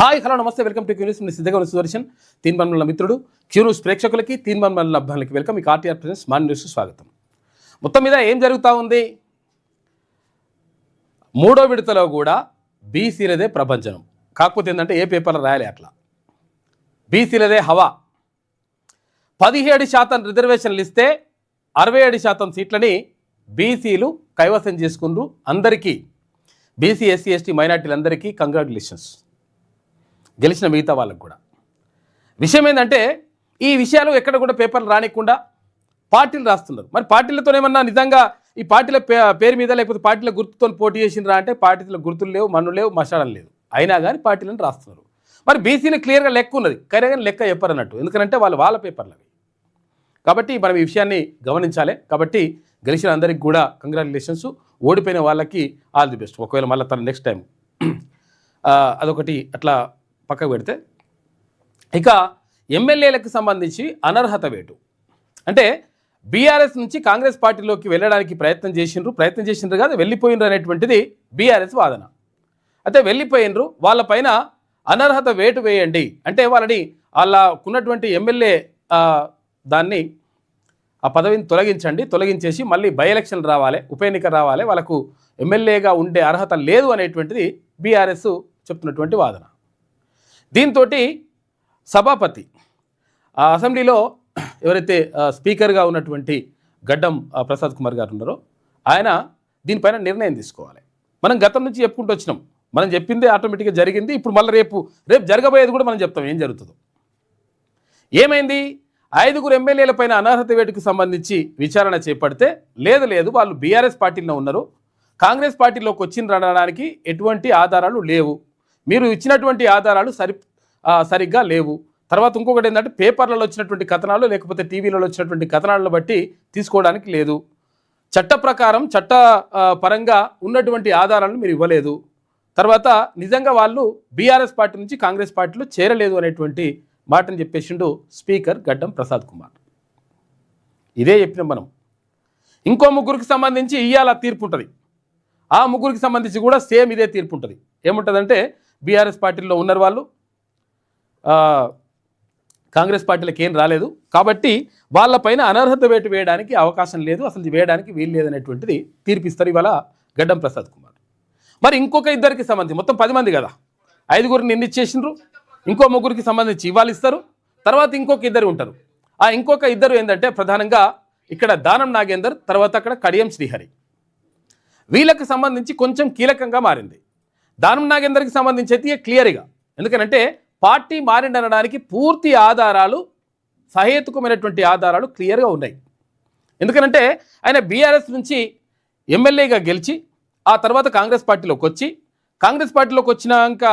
Hi hello నమస్తే welcome to Q News. మీ సిద్ధంగా ఉన్న సుదర్శన్. తీన్ బండ్ల మిత్రుడు క్యూన్యూస్ ప్రేక్షకులకి, తీన్ బండ్ల అభిమానులకి వెల్కమ్. మీకు ఆర్టీఆర్ ప్రెజెంట్స్ మార్నింగ్ న్యూస్ స్వాగతం. మొత్తం మీద ఏం జరుగుతూ ఉంది? మూడో విడతలో కూడా బీసీలదే ప్రపంచం. కాకపోతే ఏంటంటే ఏ పేపర్లో రాయాలి అట్లా బీసీలదే హవా. 17% రిజర్వేషన్లు ఇస్తే 67% సీట్లని బీసీలు కైవసం చేసుకుంటూ అందరికీ బీసీ ఎస్సీ ఎస్టీ మైనార్టీలందరికీ కంగ్రాచులేషన్స్. గెలిచిన మిగతా వాళ్ళకు కూడా. విషయం ఏంటంటే ఈ విషయాలు ఎక్కడ కూడా పేపర్లు రానికుండా పార్టీలు రాస్తున్నారు. మరి పార్టీలతోనేమన్నా నిజంగా ఈ పార్టీల పేరు మీద లేకపోతే పార్టీల గుర్తుతో పోటీ చేసినరా అంటే పార్టీల గుర్తులు లేవు, మన్ను లేవు, మసాలం లేదు. అయినా కానీ పార్టీలను రాస్తున్నారు. మరి బీసీలు క్లియర్గా లెక్క ఉన్నది, కానీ లెక్క చెప్పరన్నట్టు. ఎందుకంటే వాళ్ళ పేపర్లు అవి. కాబట్టి మనం ఈ విషయాన్ని గమనించాలి. కాబట్టి గెలిచిన అందరికి కూడా కంగ్రాచులేషన్స్. ఓడిపోయిన వాళ్ళకి ఆల్ ది బెస్ట్. ఒకవేళ మళ్ళీ తన నెక్స్ట్ టైం అదొకటి అట్లా పక్కకు పెడితే, ఇక ఎమ్మెల్యేలకు సంబంధించి అనర్హత వేటు అంటే బీఆర్ఎస్ నుంచి కాంగ్రెస్ పార్టీలోకి వెళ్ళడానికి ప్రయత్నం చేసిండ్రు కాదు, వెళ్ళిపోయినరు అనేటువంటిది బీఆర్ఎస్ వాదన. అయితే వెళ్ళిపోయినరు, వాళ్ళపైన అనర్హత వేటు వేయండి అంటే వాళ్ళకున్నటువంటి ఎమ్మెల్యే దాన్ని ఆ పదవిని తొలగించేసి మళ్ళీ బై ఎలక్షన్ రావాలి, ఉప ఎన్నిక రావాలి, వాళ్ళకు ఎమ్మెల్యేగా ఉండే అర్హత లేదు అనేటువంటిది బీఆర్ఎస్ చెప్తున్నటువంటి వాదన. దీంతో సభాపతి అసెంబ్లీలో ఎవరైతే స్పీకర్గా ఉన్నటువంటి గడ్డం ప్రసాద్ కుమార్ గారు ఉన్నారో ఆయన దీనిపైన నిర్ణయం తీసుకోవాలి. మనం గతం నుంచి చెప్పుకుంటూ వచ్చినాం, మనం చెప్పిందే ఆటోమేటిక్గా జరిగింది. ఇప్పుడు మళ్ళీ రేపు జరగబోయేది కూడా మనం చెప్తాం ఏం జరుగుతుందో. ఏమైంది? 5 ఎమ్మెల్యేల పైన అనర్హత వేటుకు సంబంధించి విచారణ చేపడితే లేదు వాళ్ళు బీఆర్ఎస్ పార్టీలో ఉన్నారు, కాంగ్రెస్ పార్టీలోకి వచ్చిందనడానికి ఎటువంటి ఆధారాలు లేవు, మీరు ఇచ్చినటువంటి ఆధారాలు సరిగ్గా లేవు. తర్వాత ఇంకొకటి ఏంటంటే పేపర్లలో వచ్చినటువంటి కథనాలు లేకపోతే టీవీలలో వచ్చినటువంటి కథనాలను బట్టి తీసుకోవడానికి లేదు, చట్ట ప్రకారం చట్టపరంగా ఉన్నటువంటి ఆధారాలను మీరు ఇవ్వలేదు, తర్వాత నిజంగా వాళ్ళు బీఆర్ఎస్ పార్టీ నుంచి కాంగ్రెస్ పార్టీలో చేరలేదు అనేటువంటి మాటని చెప్పేసిండు స్పీకర్ గడ్డం ప్రసాద్ కుమార్. ఇదే చెప్పినాం మనం. ఇంకో ముగ్గురికి సంబంధించి ఇవాళ తీర్పు ఉంటుంది, ఆ ముగ్గురికి సంబంధించి కూడా సేమ్ ఇదే తీర్పు ఉంటుంది. ఏముంటుందంటే బీఆర్ఎస్ పార్టీలో ఉన్నారు వాళ్ళు, కాంగ్రెస్ పార్టీలకు ఏం రాలేదు కాబట్టి వాళ్ళపైన అనర్హత వేటు వేయడానికి అవకాశం లేదు, అసలు వేయడానికి వీలు లేదనేటువంటిది తీర్పిస్తారు ఇవాళ గడ్డం ప్రసాద్ కుమార్. మరి ఇంకొక ఇద్దరికి సంబంధించి మొత్తం 10 మంది కదా, 5 నిందించేసిండ్రు, ఇంకో ముగ్గురికి సంబంధించి ఇవాళ ఇస్తారు, తర్వాత ఇంకొక ఇద్దరు ఉంటారు. ఆ ఇంకొక ఇద్దరు ఏంటంటే ప్రధానంగా ఇక్కడ దానం నాగేందర్, తర్వాత అక్కడ కడియం శ్రీహరి. వీళ్ళకి సంబంధించి కొంచెం కీలకంగా మారింది. దానం నాగేందర్కి సంబంధించి అయితే క్లియర్గా, ఎందుకంటే పార్టీ మారిండనడానికి పూర్తి ఆధారాలు, సహేతుకమైనటువంటి ఆధారాలు క్లియర్గా ఉన్నాయి. ఎందుకంటే ఆయన బీఆర్ఎస్ నుంచి ఎమ్మెల్యేగా గెలిచి ఆ తర్వాత కాంగ్రెస్ పార్టీలోకి వచ్చి, కాంగ్రెస్ పార్టీలోకి వచ్చినాక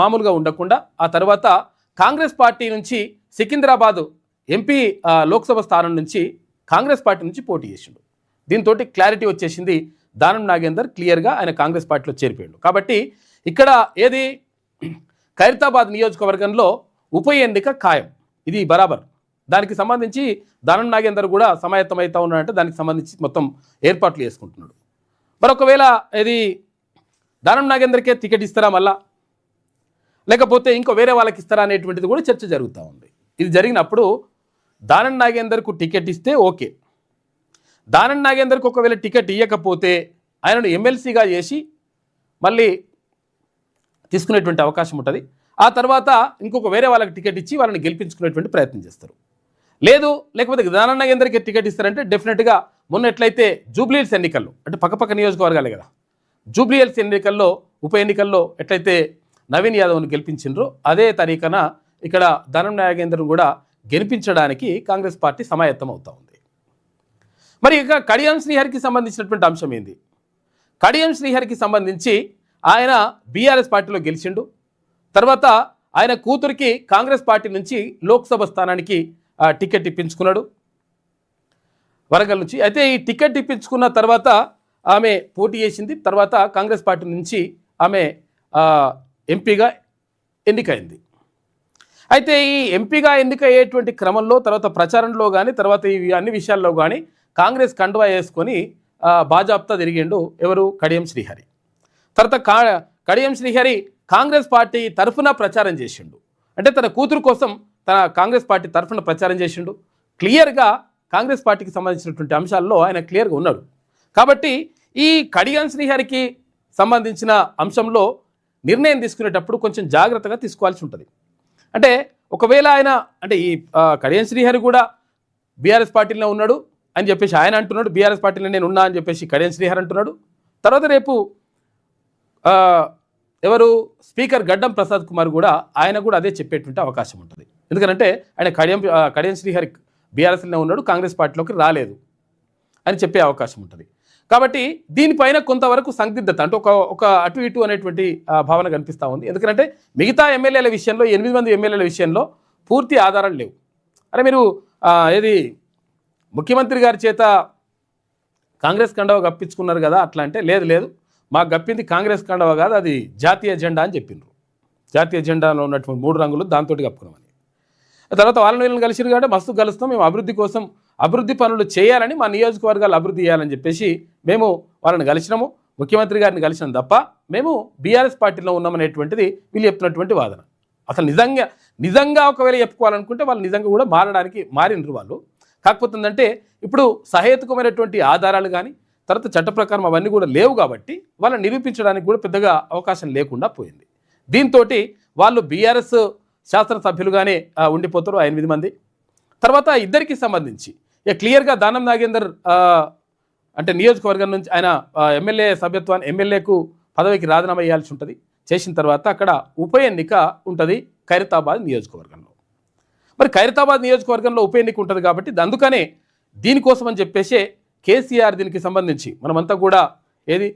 మామూలుగా ఉండకుండా ఆ తర్వాత కాంగ్రెస్ పార్టీ నుంచి సికింద్రాబాద్ ఎంపీ లోక్సభ స్థానం నుంచి కాంగ్రెస్ పార్టీ నుంచి పోటీ చేసిండు. దీంతో క్లారిటీ వచ్చేసింది, దానం నాగేందర్ క్లియర్గా ఆయన కాంగ్రెస్ పార్టీలో చేరిపోయాడు. కాబట్టి ఇక్కడ ఏది ఖైరతాబాద్ నియోజకవర్గంలో ఉప ఎన్నిక ఖాయం, ఇది బరాబర్. దానికి సంబంధించి దానం నాగేందర్ కూడా సమాయత్తమవుతా ఉన్నాడంటే దానికి సంబంధించి మొత్తం ఏర్పాట్లు చేసుకుంటున్నాడు. మరొకవేళ ఇది దానం నాగేందర్కే టికెట్ ఇస్తారా మళ్ళా, లేకపోతే ఇంకో వేరే వాళ్ళకి ఇస్తారా అనేటువంటిది కూడా చర్చ జరుగుతూ ఉంది. ఇది జరిగినప్పుడు దానం నాగేందర్కు టికెట్ ఇస్తే ఓకే, దానం నాగేందర్కి ఒకవేళ టికెట్ ఇవ్వకపోతే ఆయనను ఎమ్మెల్సీగా చేసి మళ్ళీ తీసుకునేటువంటి అవకాశం ఉంటుంది. ఆ తర్వాత ఇంకొక వేరే వాళ్ళకి టికెట్ ఇచ్చి వాళ్ళని గెలిపించుకునేటువంటి ప్రయత్నం చేస్తారు. లేకపోతే దానం నాగేందర్కి టికెట్ ఇస్తారంటే డెఫినెట్గా మొన్న ఎట్లయితే జూబ్లీహిల్స్ ఎన్నికల్లో, అంటే పక్కపక్క నియోజకవర్గాలే కదా, జూబ్లీహిల్స్ ఎన్నికల్లో ఉప ఎన్నికల్లో ఎట్లయితే నవీన్ యాదవ్ను గెలిపించిండ్రో అదే తరీఖన ఇక్కడ దానం నాగేందర్ను కూడా గెలిపించడానికి కాంగ్రెస్ పార్టీ సమాయత్తం అవుతూ ఉంది. మరి ఇక కడియం శ్రీహరికి సంబంధించినటువంటి అంశం ఏంది? కడియం శ్రీహరికి సంబంధించి ఆయన బీఆర్ఎస్ పార్టీలో గెలిచిండు, తర్వాత ఆయన కూతురికి కాంగ్రెస్ పార్టీ నుంచి లోక్సభ స్థానానికి టికెట్ ఇప్పించుకున్నాడు వరంగల్ నుంచి. అయితే ఈ టికెట్ ఇప్పించుకున్న తర్వాత ఆమె పోటీ చేసింది, తర్వాత కాంగ్రెస్ పార్టీ నుంచి ఆమె ఎంపీగా ఎన్నికైంది. అయితే ఈ ఎంపీగా ఎన్నికయ్యేటువంటి క్రమంలో తర్వాత ప్రచారంలో కానీ తర్వాత ఈ అన్ని విషయాల్లో కానీ కాంగ్రెస్ కండువా వేసుకొని బాజాప్తా తిరిగిండు ఎవరు? కడియం శ్రీహరి. తర్వాత కడియం శ్రీహరి కాంగ్రెస్ పార్టీ తరఫున ప్రచారం చేసిండు. అంటే తన కూతురు కోసం తన కాంగ్రెస్ పార్టీ తరఫున ప్రచారం చేసిండు. క్లియర్గా కాంగ్రెస్ పార్టీకి సంబంధించినటువంటి అంశాల్లో ఆయన క్లియర్గా ఉన్నాడు. కాబట్టి ఈ కడియం శ్రీహరికి సంబంధించిన అంశంలో నిర్ణయం తీసుకునేటప్పుడు కొంచెం జాగ్రత్తగా తీసుకోవాల్సి ఉంటుంది. అంటే ఒకవేళ ఆయన అంటే ఈ కడియం శ్రీహరి కూడా బీఆర్ఎస్ పార్టీలో ఉన్నాడు అని చెప్పేసి ఆయన అంటున్నాడు, బీఆర్ఎస్ పార్టీలో నేను ఉన్నా అని చెప్పేసి కడియం శ్రీహరి అంటున్నాడు. తర్వాత రేపు ఎవరు స్పీకర్ గడ్డం ప్రసాద్ కుమార్ కూడా ఆయన కూడా అదే చెప్పేటువంటి అవకాశం ఉంటుంది. ఎందుకంటే ఆయన కడియం శ్రీహరి బీఆర్ఎస్లో ఉన్నాడు, కాంగ్రెస్ పార్టీలోకి రాలేదు అని చెప్పే అవకాశం ఉంటుంది. కాబట్టి దీనిపైన కొంతవరకు సందిగ్ధత అంటే ఒక అటు ఇటు అనేటువంటి భావన కనిపిస్తూ ఉంది. ఎందుకంటే మిగతా ఎమ్మెల్యేల విషయంలో 8 మంది ఎమ్మెల్యేల విషయంలో పూర్తి ఆధారాలు లేవు. అరే మీరు ఏది ముఖ్యమంత్రి గారి చేత కాంగ్రెస్ కండవ గప్పించుకున్నారు కదా అట్లా అంటే లేదు మాకు గప్పింది కాంగ్రెస్ కండవ కాదు, అది జాతీయ జెండా అని చెప్పిండ్రు. జాతీయ జెండాలో ఉన్నటువంటి 3 రంగులు దాంతో కప్పుకున్నామని. తర్వాత వాళ్ళని వీళ్ళని కలిసిరు కాబట్టి మస్తు కలుస్తాం, మేము అభివృద్ధి కోసం అభివృద్ధి పనులు చేయాలని మా నియోజకవర్గాలు అభివృద్ధి చేయాలని చెప్పేసి మేము వాళ్ళని కలిసినాము, ముఖ్యమంత్రి గారిని కలిసినాం తప్ప మేము బీఆర్ఎస్ పార్టీలో ఉన్నామనేటువంటిది వీళ్ళు చెప్తున్నటువంటి వాదన. అసలు నిజంగా ఒకవేళ చెప్పుకోవాలనుకుంటే వాళ్ళు నిజంగా కూడా మారినరు వాళ్ళు. కాకపోతే ఏంటంటే ఇప్పుడు సహేతుకమైనటువంటి ఆధారాలు కానీ తర్వాత చట్ట ప్రకారం అవన్నీ కూడా లేవు కాబట్టి వాళ్ళని నిరూపించడానికి కూడా పెద్దగా అవకాశం లేకుండా పోయింది. దీంతో వాళ్ళు బీఆర్ఎస్ శాసనసభ్యులుగానే ఉండిపోతారు 8 మంది. తర్వాత ఇద్దరికి సంబంధించి క్లియర్గా దానం నాగేందర్ అంటే నియోజకవర్గం నుంచి ఆయన ఎమ్మెల్యేకు పదవికి రాజీనామా చేయాల్సి ఉంటుంది. చేసిన తర్వాత అక్కడ ఉప ఎన్నిక ఉంటుంది ఖైరతాబాద్ నియోజకవర్గంలో. మరి ఖైరతాబాద్ నియోజకవర్గంలో ఉప ఎన్నిక ఉంటుంది కాబట్టి అందుకనే దీనికోసం అని చెప్పేసి కేసీఆర్ దీనికి సంబంధించి మనమంతా కూడా ఏది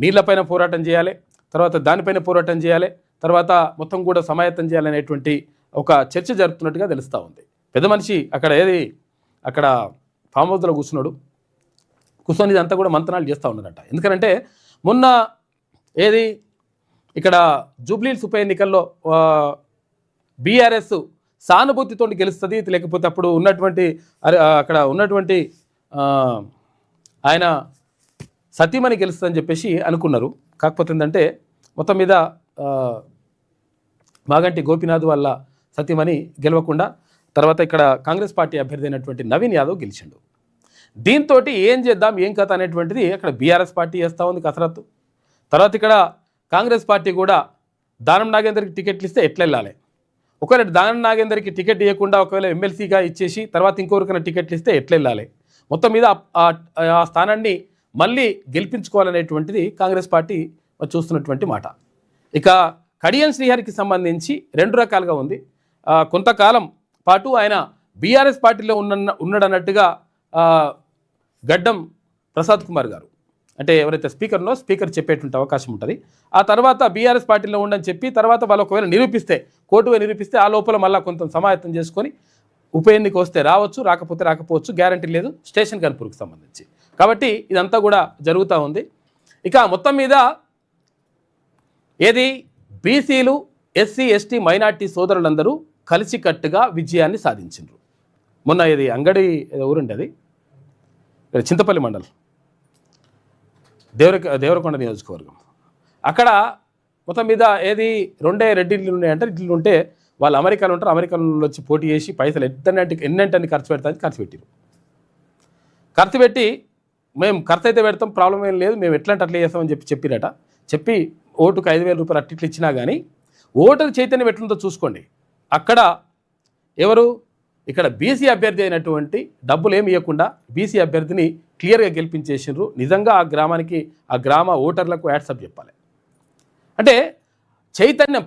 నీళ్లపైన పోరాటం చేయాలి, తర్వాత దానిపైన పోరాటం చేయాలి, తర్వాత మొత్తం కూడా సమాయత్తం చేయాలనేటువంటి ఒక చర్చ జరుపుతున్నట్టుగా తెలుస్తూ ఉంది. పెద్ద మనిషి అక్కడ ఫామ్ హౌస్లో కూర్చొని ఇదంతా కూడా మంతనాలు చేస్తూ ఉన్నారట. ఎందుకంటే మొన్న ఇక్కడ జూబ్లీహిల్స్ ఉప ఎన్నికల్లో బీఆర్ఎస్ సానుభూతితో గెలుస్తుంది, లేకపోతే అప్పుడు అక్కడ ఉన్నటువంటి ఆయన సతీమణి గెలుస్తుందని చెప్పేసి అనుకున్నారు. కాకపోతే ఏంటంటే మొత్తం మీద మాగంటి గోపీనాథ్ వాళ్ళ సతీమణి గెలవకుండా తర్వాత ఇక్కడ కాంగ్రెస్ పార్టీ అభ్యర్థి అయినటువంటి నవీన్ యాదవ్ గెలిచిండు. దీంతో ఏం చేద్దాం ఏం కథ అనేటువంటిది అక్కడ బీఆర్ఎస్ పార్టీ చేస్తూ ఉంది కసరత్తు. తర్వాత ఇక్కడ కాంగ్రెస్ పార్టీ కూడా దానం నాగేందర్కి టికెట్లు ఇస్తే ఎట్లా వెళ్ళాలి, ఒకవేళ దానం నాగేందర్కి టికెట్ ఇవ్వకుండా ఒకవేళ ఎమ్మెల్సీగా ఇచ్చేసి తర్వాత ఇంకొకరికైనా టికెట్లు ఇస్తే ఎట్లా వెళ్ళాలి, మొత్తం మీద ఆ స్థానాన్ని మళ్ళీ గెలిపించుకోవాలనేటువంటిది కాంగ్రెస్ పార్టీ చూస్తున్నటువంటి మాట. ఇక కడియం శ్రీహరికి సంబంధించి 2 రకాలుగా ఉంది. కొంతకాలం పాటు ఆయన బీఆర్ఎస్ పార్టీలో ఉన్నాడన్నట్టుగా గడ్డం ప్రసాద్ కుమార్ గారు అంటే ఎవరైతే స్పీకర్ చెప్పేటువంటి అవకాశం ఉంటుంది. ఆ తర్వాత బీఆర్ఎస్ పార్టీలో ఉండని చెప్పి తర్వాత వాళ్ళు ఒకవేళ కోర్టుగా నిరూపిస్తే ఆ లోపల మళ్ళీ కొంత సమాయత్తం చేసుకొని ఉప ఎన్నిక వస్తే రావచ్చు, రాకపోవచ్చు, గ్యారంటీ లేదు స్టేషన్ కన్పూర్కి సంబంధించి. కాబట్టి ఇదంతా కూడా జరుగుతూ ఉంది. ఇక మొత్తం మీద బీసీలు ఎస్సీ ఎస్టీ మైనార్టీ సోదరులందరూ కలిసికట్టుగా విజయాన్ని సాధించారు. మొన్న అంగడి ఊరుండేది చింతపల్లి మండలం దేవరకొండ నియోజకవర్గం. అక్కడ మొత్తం మీద 2 రెడ్డిళ్ళు ఉన్నాయంటే ఇట్లు ఉంటే వాళ్ళు అమెరికాలో ఉంటారు, అమెరికాలో వచ్చి పోటీ చేసి పైసలు ఎన్నంటే ఖర్చు పెట్టారు. ఖర్చు పెట్టి మేము ఖర్చు అయితే పెడతాం, ప్రాబ్లం ఏం లేదు, మేము ఎట్లా చేస్తామని చెప్పిరట. చెప్పి ఓటుకు 5,000 రూపాయలు అట్టిట్లు ఇచ్చినా కానీ ఓటర్ చైతన్యం ఎట్లుందో చూసుకోండి. అక్కడ ఇక్కడ బీసీ అభ్యర్థి అయినటువంటి డబ్బులు ఏమి ఇవ్వకుండా బీసీ అభ్యర్థిని క్లియర్గా గెలిపించేసిండ్రు. నిజంగా ఆ గ్రామ ఓటర్లకు వాట్సాప్ చెప్పాలి. అంటే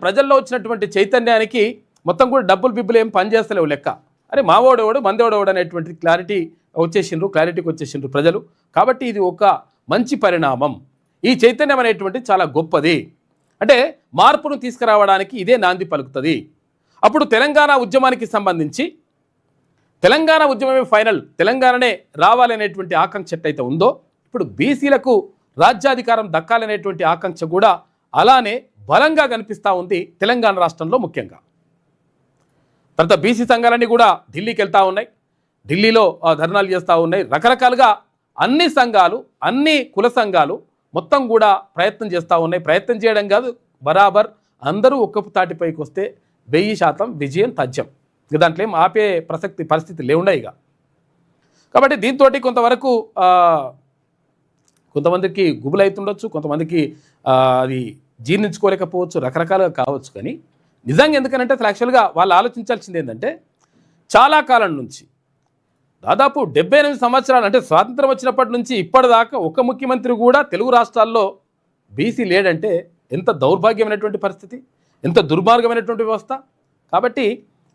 ప్రజల్లో వచ్చినటువంటి చైతన్యానికి మొత్తం కూడా బిబ్బులు ఏం పనిచేస్తలేవు లెక్క. అరే మావోడేవాడు మందేవాడేవాడు అనేటువంటి క్లారిటీకి వచ్చేసిండ్రు ప్రజలు. కాబట్టి ఇది ఒక మంచి పరిణామం. ఈ చైతన్యం అనేటువంటి చాలా గొప్పది. అంటే మార్పును తీసుకురావడానికి ఇదే నాంది పలుకుతుంది. అప్పుడు తెలంగాణ ఉద్యమానికి సంబంధించి తెలంగాణ ఉద్యమమే ఫైనల్, తెలంగాణనే రావాలనేటువంటి ఆకాంక్ష ఎట్టయితే ఉందో ఇప్పుడు బీసీలకు రాజ్యాధికారం దక్కాలనేటువంటి ఆకాంక్ష కూడా అలానే బలంగా కనిపిస్తూ ఉంది తెలంగాణ రాష్ట్రంలో. ముఖ్యంగా తర్వాత బీసీ సంఘాలన్నీ కూడా ఢిల్లీకి వెళ్తూ ఉన్నాయి, ఢిల్లీలో ధర్నాలు చేస్తూ ఉన్నాయి. రకరకాలుగా అన్ని సంఘాలు, అన్ని కుల సంఘాలు మొత్తం కూడా ప్రయత్నం చేస్తూ ఉన్నాయి. ప్రయత్నం చేయడం కాదు, బరాబర్ అందరూ ఒక్క తాటిపైకి వస్తే 1000% విజయం తథ్యం. ఇక దాంట్లో ఏం ఆపే పరిస్థితి లేవుండే ఇక. కాబట్టి దీంతో కొంతవరకు కొంతమందికి గుబులైతుండొచ్చు, కొంతమందికి అది జీర్ణించుకోలేకపోవచ్చు, రకరకాలుగా కావచ్చు. కానీ నిజంగా ఎందుకనంటే అసలు యాక్చువల్గా వాళ్ళు ఆలోచించాల్సింది ఏంటంటే చాలా కాలం నుంచి దాదాపు 78 సంవత్సరాలు అంటే స్వాతంత్రం వచ్చినప్పటి నుంచి ఇప్పటిదాకా ఒక ముఖ్యమంత్రి కూడా తెలుగు రాష్ట్రాల్లో బీసీ లేడంటే ఎంత దౌర్భాగ్యమైనటువంటి పరిస్థితి, ఎంత దుర్మార్గమైనటువంటి వ్యవస్థ. కాబట్టి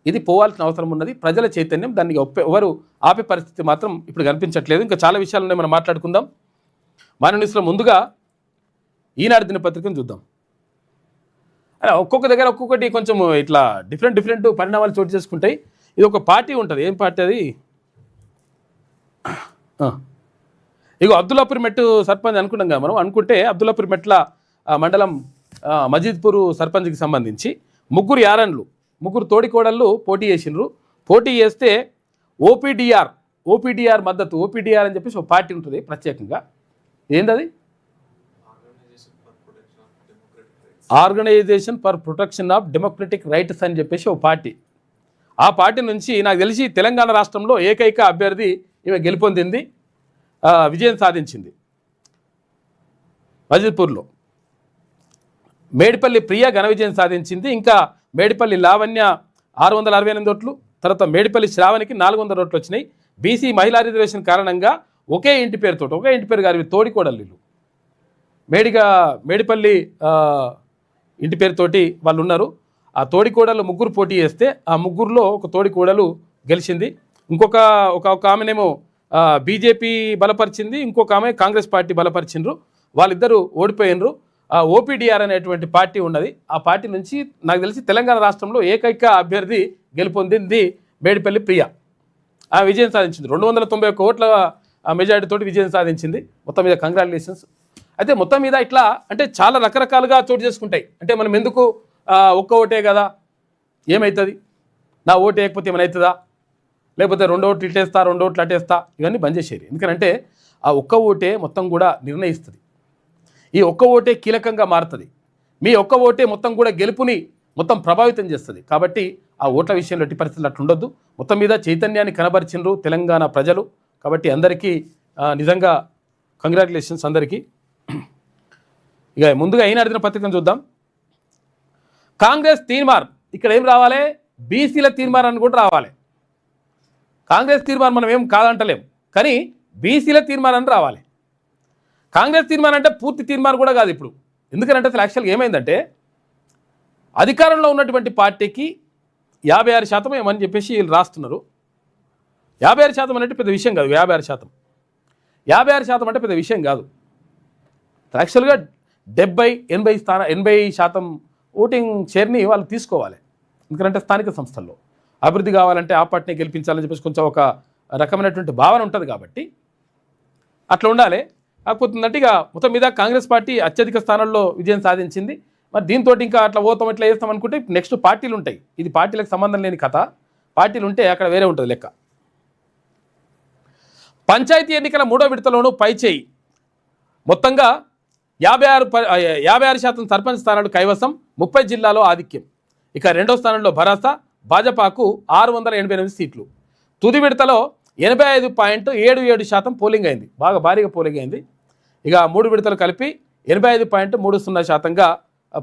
ఇది పోవాల్సిన అవసరం ఉన్నది. ప్రజల చైతన్యం దాన్ని ఎవరు ఆపే పరిస్థితి మాత్రం ఇప్పుడు కనిపించట్లేదు. ఇంకా చాలా విషయాలు మనం మాట్లాడుకుందాం. మన న్యూస్లో ముందుగా ఈనాడు దినపత్రికను చూద్దాం. ఒక్కొక్క దగ్గర ఒక్కొక్కటి కొంచెం ఇట్లా డిఫరెంట్ పరిణామాలు చోటు చేసుకుంటాయి. ఇది ఒక పార్టీ ఉంటుంది. ఏం పార్టీ అది? ఇగో అబ్దుల్లాపూర్ మెట్టు సర్పంచ్ అనుకున్నాం కదా మనం. అనుకుంటే అబ్దుల్లాపూర్ మెట్ల మండలం మజీద్పూర్ సర్పంచ్కి సంబంధించి ముగ్గురు తోడికోడళ్ళు పోటీ చేసిండ్రు. పోటీ చేస్తే ఓపీడీఆర్ మద్దతు, ఓపీడీఆర్ అని చెప్పేసి ఒక పార్టీ ఉంటుంది ప్రత్యేకంగా. ఏంటది? Organisation for protection of democratic rights అని చెప్పేసి ఒక పార్టీ. ఆ పార్టీ నుంచి నాకు తెలిసి తెలంగాణ రాష్ట్రంలో ఏకైక అభ్యర్థి ఈమె గెలుపొందింది, విజయం సాధించింది. మజీద్పూర్లో మేడిపల్లి ప్రియ ఘన విజయం సాధించింది. ఇంకా మేడిపల్లి లావణ్య 668 ఓట్లు, తర్వాత మేడిపల్లి శ్రావణికి 400 ఓట్లు వచ్చినాయి. బీసీ మహిళా రిజర్వేషన్ కారణంగా ఒకే ఇంటి పేరు గారి తోడికోడళ్ళు మేడిపల్లి ఇంటి పేరుతోటి వాళ్ళు ఉన్నారు. ఆ తోడికోడలు ముగ్గురు పోటీ చేస్తే ఆ ముగ్గురులో ఒక తోడికోడలు గెలిచింది. ఒక ఆమెనేమో బీజేపీ బలపరిచింది, ఇంకొక ఆమె కాంగ్రెస్ పార్టీ బలపరిచిండ్రు. వాళ్ళిద్దరూ ఓడిపోయినరు. ఓపీడీఆర్ అనేటువంటి పార్టీ ఉన్నది. ఆ పార్టీ నుంచి నాకు తెలిసి తెలంగాణ రాష్ట్రంలో ఏకైక అభ్యర్థి గెలుపొందింది మేడిపల్లి ప్రియ. ఆ విజయం సాధించింది. 291 ఓట్ల మెజారిటీతోటి విజయం సాధించింది. మొత్తం మీద కంగ్రాచులేషన్స్. అయితే మొత్తం మీద ఇట్లా అంటే చాలా రకరకాలుగా చోటు చేసుకుంటాయి. అంటే మనం ఎందుకు ఒక్క ఓటే కదా, ఏమవుతుంది, నా ఓటు వేయకపోతే ఏమైనా లేకపోతే 2 ఓట్లు ఇటేస్తా 2 ఓట్లు అటేస్తా, ఇవన్నీ బంద్ చేసేది. ఎందుకంటే ఆ ఒక్క ఓటే మొత్తం కూడా నిర్ణయిస్తుంది. ఈ ఒక్క ఓటే కీలకంగా మారుతుంది. మీ ఒక్క ఓటే మొత్తం కూడా గెలుపుని మొత్తం ప్రభావితం చేస్తుంది. కాబట్టి ఆ ఓట్ల విషయంలో ఎట్టి పరిస్థితులు అట్లుండొద్దు. మొత్తం మీద చైతన్యాన్ని కనబరిచిండ్రు తెలంగాణ ప్రజలు. కాబట్టి అందరికీ నిజంగా కంగ్రాచులేషన్స్ అందరికీ. ఇక ముందుగా ఈనాడు దినపత్రికను చూద్దాం. కాంగ్రెస్ తీర్మానం ఇక్కడ ఏం రావాలి? బీసీల తీర్మానాన్ని కూడా రావాలి. కాంగ్రెస్ తీర్మానం మనం ఏం కాదంటలేం, కానీ బీసీల తీర్మానాన్ని రావాలి. కాంగ్రెస్ తీర్మానం అంటే పూర్తి తీర్మానం కూడా కాదు ఇప్పుడు. ఎందుకంటే అసలు యాక్చువల్గా ఏమైందంటే అధికారంలో ఉన్నటువంటి పార్టీకి 56% ఏమని చెప్పేసి వీళ్ళు రాస్తున్నారు. 56% అంటే పెద్ద విషయం కాదు. 56% అంటే పెద్ద విషయం కాదు. యాక్చువల్గా 70-80% ఓటింగ్ షేర్ని వాళ్ళు తీసుకోవాలి. ఎందుకంటే స్థానిక సంస్థల్లో అభివృద్ధి కావాలంటే ఆ పార్టీని గెలిపించాలని చెప్పేసి కొంచెం ఒక రకమైనటువంటి భావన ఉంటుంది. కాబట్టి అట్లా ఉండాలి. కాకపోతుందంటే ఇక మొత్తం మీద కాంగ్రెస్ పార్టీ అత్యధిక స్థానాల్లో విజయం సాధించింది. మరి దీంతో ఇంకా అట్లా పోతాం ఇట్లా చేస్తాం అనుకుంటే నెక్స్ట్ పార్టీలు ఉంటాయి. ఇది పార్టీలకు సంబంధం లేని కథ. పార్టీలు ఉంటే అక్కడ వేరే ఉంటుంది లెక్క. పంచాయతీ ఎన్నికల 3వ విడతలోనూ పైచేయి మొత్తంగా 56% సర్పంచ్ స్థానాలు కైవసం, 30 జిల్లాలో ఆధిక్యం. ఇక 2వ స్థానంలో భరాసా, భాజపాకు 688 సీట్లు. తుది విడతలో 85.77% పోలింగ్ అయింది. బాగా భారీగా పోలింగ్ అయింది. ఇక 3 విడతలు కలిపి 85.30%గా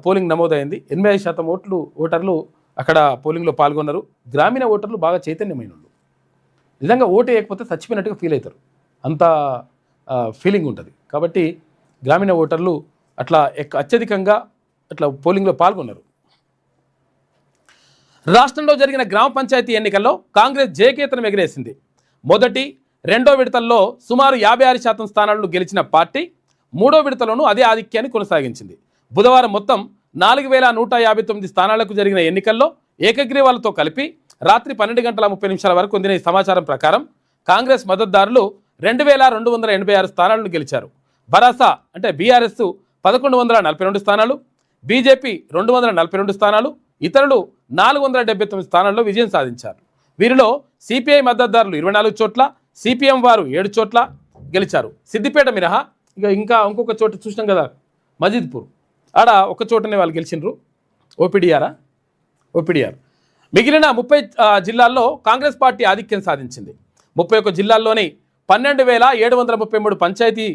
పోలింగ్ నమోదైంది. 85% ఓటర్లు అక్కడ పోలింగ్లో పాల్గొన్నారు. గ్రామీణ ఓటర్లు బాగా చైతన్యమైన వాళ్ళు. నిజంగా ఓటు వేయకపోతే చచ్చిపోయినట్టుగా ఫీల్ అవుతారు, అంత ఫీలింగ్ ఉంటుంది. కాబట్టి గ్రామీణ ఓటర్లు అట్లా అత్యధికంగా అట్లా పోలింగ్లో పాల్గొన్నారు. రాష్ట్రంలో జరిగిన గ్రామ పంచాయతీ ఎన్నికల్లో కాంగ్రెస్ జయకేతనం ఎగిరేసింది. మొదటి, 2వ విడతల్లో సుమారు 56% స్థానాలను గెలిచిన పార్టీ 3వ విడతలోనూ అదే ఆధిక్యాన్ని కొనసాగించింది. బుధవారం మొత్తం 4159 స్థానాలకు జరిగిన ఎన్నికల్లో ఏకగ్రీవాలతో కలిపి రాత్రి 12:30 వరకు అందిన సమాచారం ప్రకారం కాంగ్రెస్ మద్దతుదారులు 2286 స్థానాలను గెలిచారు. భరాసా అంటే బీఆర్ఎస్ 1142 స్థానాలు, బీజేపీ 242 స్థానాలు, ఇతరులు 479 స్థానాల్లో విజయం సాధించారు. వీరిలో సిపిఐ మద్దతుదారులు 24 చోట్ల, సిపిఎం వారు 7 చోట్ల గెలిచారు. సిద్దిపేట మినహా ఇంకొక చోట చూసినాం కదా, మజీద్పూర్, ఆడ ఒక చోటనే వాళ్ళు గెలిచిండ్రు. ఓపీడీఆర్ మిగిలిన 30 జిల్లాల్లో కాంగ్రెస్ పార్టీ ఆధిక్యం సాధించింది. 31 జిల్లాల్లోని 12,733 పంచాయతీ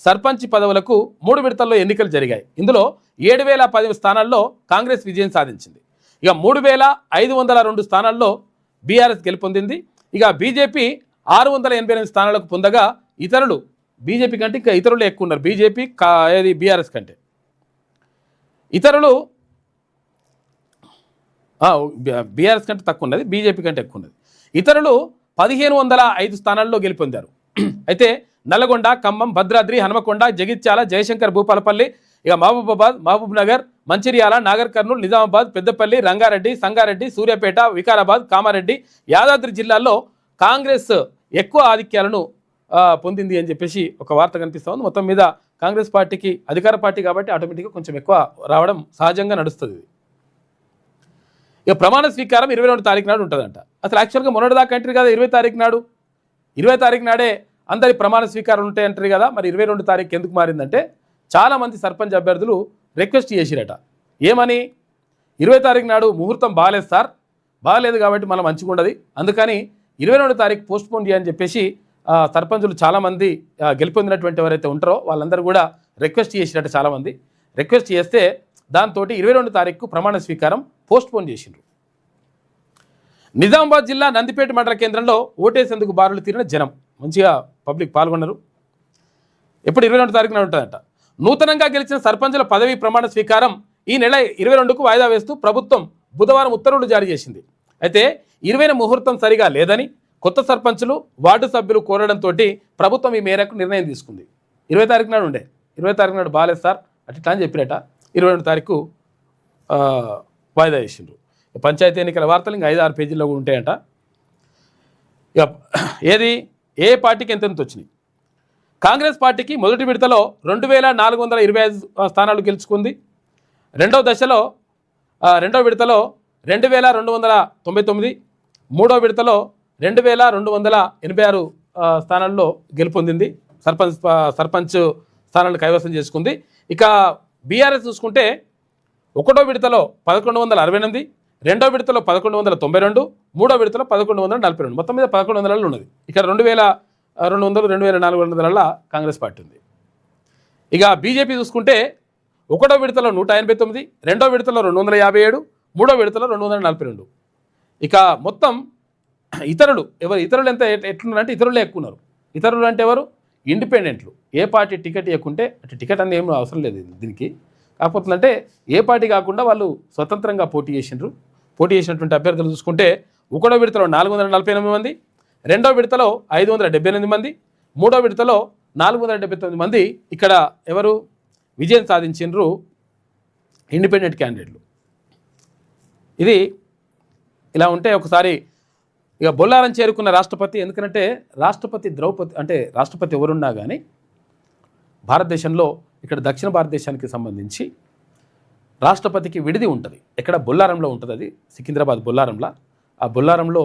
సర్పంచ్ పదవులకు 3 విడతల్లో ఎన్నికలు జరిగాయి. ఇందులో 7,010 స్థానాల్లో కాంగ్రెస్ విజయం సాధించింది. ఇక 3,502 స్థానాల్లో బీఆర్ఎస్ గెలుపొందింది. ఇక బీజేపీ 688 స్థానాలకు పొందగా ఇతరులు బీజేపీ కంటే ఇంకా ఇతరులు ఎక్కువ ఉన్నారు. బీఆర్ఎస్ కంటే ఇతరులు బీఆర్ఎస్ కంటే తక్కువ ఉన్నది, బీజేపీ కంటే ఎక్కువ ఉన్నది. ఇతరులు 1,505 స్థానాల్లో గెలుపొందారు. అయితే నల్గొండ, ఖమ్మం, భద్రాద్రి, హనుమకొండ, జగిత్యాల, జయశంకర్ భూపాలపల్లి, ఇక మహబూబాబాద్, మహబూబ్ నగర్, మంచిర్యాల, నాగర్ కర్నూలు, నిజామాబాద్, పెద్దపల్లి, రంగారెడ్డి, సంగారెడ్డి, సూర్యాపేట, వికారాబాద్, కామారెడ్డి, యాదాద్రి జిల్లాల్లో కాంగ్రెస్ ఎక్కువ ఆధిక్యాలను పొందింది అని చెప్పేసి ఒక వార్త కనిపిస్తూ ఉంది. మొత్తం మీద కాంగ్రెస్ పార్టీకి అధికార పార్టీ కాబట్టి ఆటోమేటిక్గా కొంచెం ఎక్కువ రావడం సహజంగా నడుస్తుంది. ఇక ప్రమాణ స్వీకారం 22 తారీఖు నాడు ఉంటుందంట. అసలు యాక్చువల్గా మొన్నటిదాకా అంటారు కదా 20 తారీఖు నాడు, 20 తారీఖు నాడే అందరి ప్రమాణ స్వీకారం ఉంటాయి అంటారు కదా. మరి 22 తారీఖు ఎందుకు మారిందంటే చాలామంది సర్పంచ్ అభ్యర్థులు రిక్వెస్ట్ చేసిరట. ఏమని, 20 తారీఖు నాడు ముహూర్తం బాగాలేదు సార్, బాగాలేదు కాబట్టి మనం మంచిగా ఉండదు, అందుకని 22 తారీఖు పోస్ట్పోన్ చేయని చెప్పేసి సర్పంచులు చాలామంది గెలుపొందినటువంటి ఎవరైతే ఉంటారో వాళ్ళందరూ కూడా రిక్వెస్ట్ చేసిరట. చాలామంది రిక్వెస్ట్ చేస్తే దాంతో 22 తారీఖు ప్రమాణ స్వీకారం పోస్ట్పోన్ చేసిండ్రు. నిజామాబాద్ జిల్లా నందిపేట మండల కేంద్రంలో ఓటేసేందుకు బారులు తీరిన జనం, మంచిగా పబ్లిక్ పాల్గొన్నారు. ఎప్పుడు 22 తారీఖున ఉంటుందంట. నూతనంగా గెలిచిన సర్పంచుల పదవీ ప్రమాణ స్వీకారం ఈ నెల 22కు వాయిదా వేస్తూ ప్రభుత్వం బుధవారం ఉత్తర్వులు జారీ చేసింది. అయితే 20న ముహూర్తం సరిగా లేదని కొత్త సర్పంచులు, వార్డు సభ్యులు కోరడంతో ప్రభుత్వం ఈ మేరకు నిర్ణయం తీసుకుంది. 20 తారీఖు నాడు ఉండే, 20 తారీఖు నాడు బాగాలేదు సార్ అట్లా అని చెప్పినట 22 తారీఖు వాయిదా చేసిండ్రు. పంచాయతీ ఎన్నికల వార్తలు ఇంకా 5-6 పేజీల్లో కూడా ఉంటాయంట. ఇక ఏది ఏ పార్టీకి ఎంతెంత వచ్చినాయి. కాంగ్రెస్ పార్టీకి మొదటి విడతలో 2,425 స్థానాలు గెలుచుకుంది. రెండవ విడతలో 2,299, మూడో విడతలో 2,286 స్థానాల్లో గెలుపొందింది. సర్పంచ్ స్థానాలను కైవసం చేసుకుంది. ఇక బీఆర్ఎస్ చూసుకుంటే ఒకటో విడతలో 1,168, రెండో విడతలో 1,192, మూడో విడతలో 1,142, మొత్తం మీద 1,100 ఉన్నది. ఇక్కడ 2,200, 2,400 కాంగ్రెస్ పార్టీ ఉంది. ఇక బీజేపీ చూసుకుంటే ఒకటో విడతలో 189, రెండో విడతలో 257, మూడో విడతలో 242. ఇక మొత్తం ఇతరులు ఎంత ఎట్లున్నారంటే ఇతరులే ఎక్కువ ఉన్నారు. ఇతరులు అంటే ఎవరు? ఇండిపెండెంట్లు. ఏ పార్టీ టికెట్ ఇవ్వకుంటే అంటే టికెట్ అనేది ఏం అవసరం లేదు దీనికి. కాకపోతే అంటే ఏ పార్టీ కాకుండా వాళ్ళు స్వతంత్రంగా పోటీ చేసినటువంటి అభ్యర్థులు చూసుకుంటే ఒకటో విడతలో 448 మంది, రెండో విడతలో 578 మంది, మూడో విడతలో 479 మంది ఇక్కడ ఎవరు విజయం సాధించిండ్రు? ఇండిపెండెంట్ క్యాండిడేట్లు. ఇది ఇలా ఉంటే ఒకసారి ఇక బొల్లారం చేరుకున్న రాష్ట్రపతి, ఎందుకంటే రాష్ట్రపతి ఎవరున్నా కానీ భారతదేశంలో ఇక్కడ దక్షిణ భారతదేశానికి సంబంధించి రాష్ట్రపతికి విడిది ఉంటుంది. ఎక్కడ బొల్లారంలో ఉంటుంది, అది సికింద్రాబాద్ బొల్లారంలో. ఆ బొల్లారంలో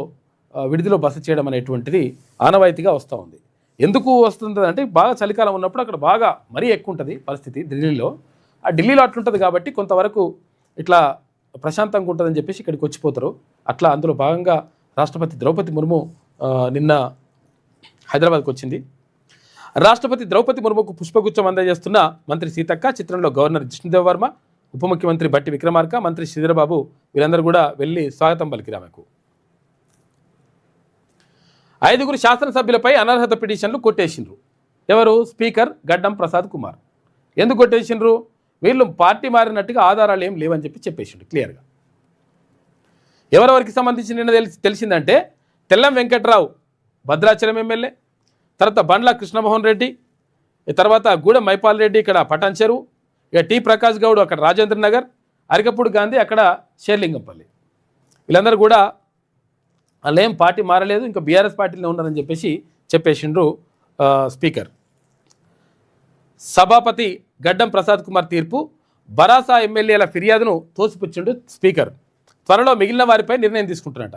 విడిదిలో బస చేయడం అనేటువంటిది ఆనవాయితీగా వస్తూ ఉంది. ఎందుకు వస్తుంది అంటే బాగా చలికాలం ఉన్నప్పుడు అక్కడ బాగా మరీ ఎక్కువ ఉంటుంది పరిస్థితి ఢిల్లీలో. ఆ ఢిల్లీలో అట్లుంటుంది కాబట్టి కొంతవరకు ఇట్లా ప్రశాంతంగా ఉంటుందని చెప్పేసి ఇక్కడికి వచ్చిపోతారు. అట్లా అందులో భాగంగా రాష్ట్రపతి ద్రౌపది ముర్ము నిన్న హైదరాబాద్కి వచ్చింది. రాష్ట్రపతి ద్రౌపది ముర్ముకు పుష్పగుచ్చం అందజేస్తున్న మంత్రి సీతక్క, చిత్రంలో గవర్నర్ జిష్ణుదేవ్ వర్మ, ఉప ముఖ్యమంత్రి బట్టి విక్రమార్క, మంత్రి శ్రీధరబాబు వీరందరూ కూడా వెళ్ళి స్వాగతం పలికిరు ఆమెకు. 5 శాసనసభ్యులపై అనర్హత పిటిషన్లు కొట్టేసిండ్రు. ఎవరు? స్పీకర్ గడ్డం ప్రసాద్ కుమార్. ఎందుకు కొట్టేసిండ్రు? వీళ్ళు పార్టీ మారినట్టుగా ఆధారాలు ఏం లేవని చెప్పేసిండు క్లియర్గా. ఎవరెవరికి సంబంధించి నిన్న తెలిసిందంటే తెల్లం వెంకట్రావు భద్రాచలం ఎమ్మెల్యే, తర్వాత బండ్ల కృష్ణమోహన్ రెడ్డి, తర్వాత గూడెం మైపాల్ రెడ్డి ఇక్కడ పటాన్ చెరువు, ఇక టి ప్రకాష్ గౌడ్ అక్కడ రాజేంద్ర నగర్, అరికపూడి గాంధీ అక్కడ షేర్లింగంపల్లి. వీళ్ళందరూ కూడా వాళ్ళేం పార్టీ మారలేదు, ఇంకా బీఆర్ఎస్ పార్టీలో ఉన్నారని చెప్పేసిండ్రు స్పీకర్. సభాపతి గడ్డం ప్రసాద్ కుమార్ తీర్పు, బరాసా ఎమ్మెల్యేల ఫిర్యాదును తోసిపుచ్చిండు స్పీకర్. త్వరలో మిగిలిన వారిపై నిర్ణయం తీసుకుంటున్నట.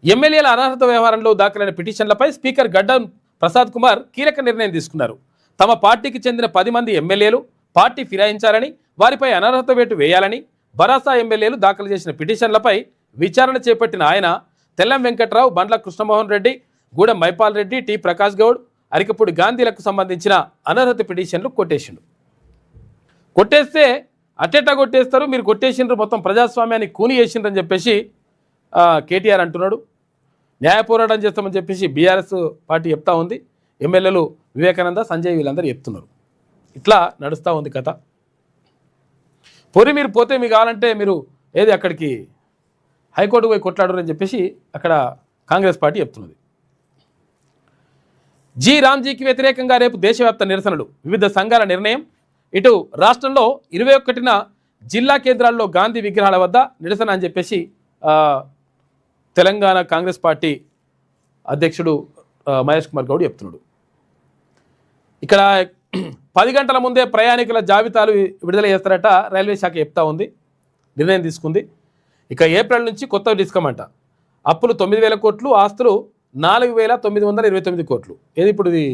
ఎమ్మెల్యేల అనర్హత వ్యవహారంలో దాఖలైన పిటిషన్లపై స్పీకర్ గడ్డం ప్రసాద్ కుమార్ కీలక నిర్ణయం తీసుకున్నారు. తమ పార్టీకి చెందిన 10 మంది ఎమ్మెల్యేలు పార్టీ ఫిరాయించాలని, వారిపై అనర్హత వేటు వేయాలని భరాసా ఎమ్మెల్యేలు దాఖలు చేసిన పిటిషన్లపై విచారణ చేపట్టిన ఆయన తెల్లం వెంకట్రావు, బండ్ల కృష్ణమోహన్ రెడ్డి, గూడెం మైపాల్ రెడ్డి, టి ప్రకాష్ గౌడ్, అరికపూడి గాంధీలకు సంబంధించిన అనర్హత పిటిషన్లు కొట్టేసిండు. కొట్టేస్తే అట్టెట్టా కొట్టేస్తారు, మీరు కొట్టేసిండ్రు, మొత్తం ప్రజాస్వామ్యాన్ని కూని చేసిండ్రని చెప్పేసి కేటీఆర్ అంటున్నాడు. న్యాయ పోరాటం చేస్తామని చెప్పేసి బీఆర్ఎస్ పార్టీ చెప్తా ఉంది. ఎమ్మెల్యేలు వివేకానంద, సంజయ్ వీళ్ళందరూ చెప్తున్నారు. ఇట్లా నడుస్తూ ఉంది కథ. మీరు పోతే మీకు కావాలంటే మీరు ఏది అక్కడికి హైకోర్టుకు పోయి కొట్లాడరు అని చెప్పేసి అక్కడ కాంగ్రెస్ పార్టీ చెప్తున్నది. రామ్జీకి వ్యతిరేకంగా రేపు దేశవ్యాప్త నిరసనలు, వివిధ సంఘాల నిర్ణయం. ఇటు రాష్ట్రంలో 21న జిల్లా కేంద్రాల్లో గాంధీ విగ్రహాల వద్ద నిరసన అని చెప్పేసి తెలంగాణ కాంగ్రెస్ పార్టీ అధ్యక్షుడు మహేష్ కుమార్ గౌడ్ చెప్తున్నాడు. ఇక్కడ 10 గంటల ముందే ప్రయాణికుల జాబితాలు విడుదల చేస్తారట రైల్వే శాఖ చెప్తా ఉంది, నిర్ణయం తీసుకుంది. ఇక ఏప్రిల్ నుంచి కొత్త డిస్కమ్ అంట. అప్పులు 9,000 కోట్లు, ఆస్తులు 4,929 కోట్లు. ఏది ఇప్పుడు ఇది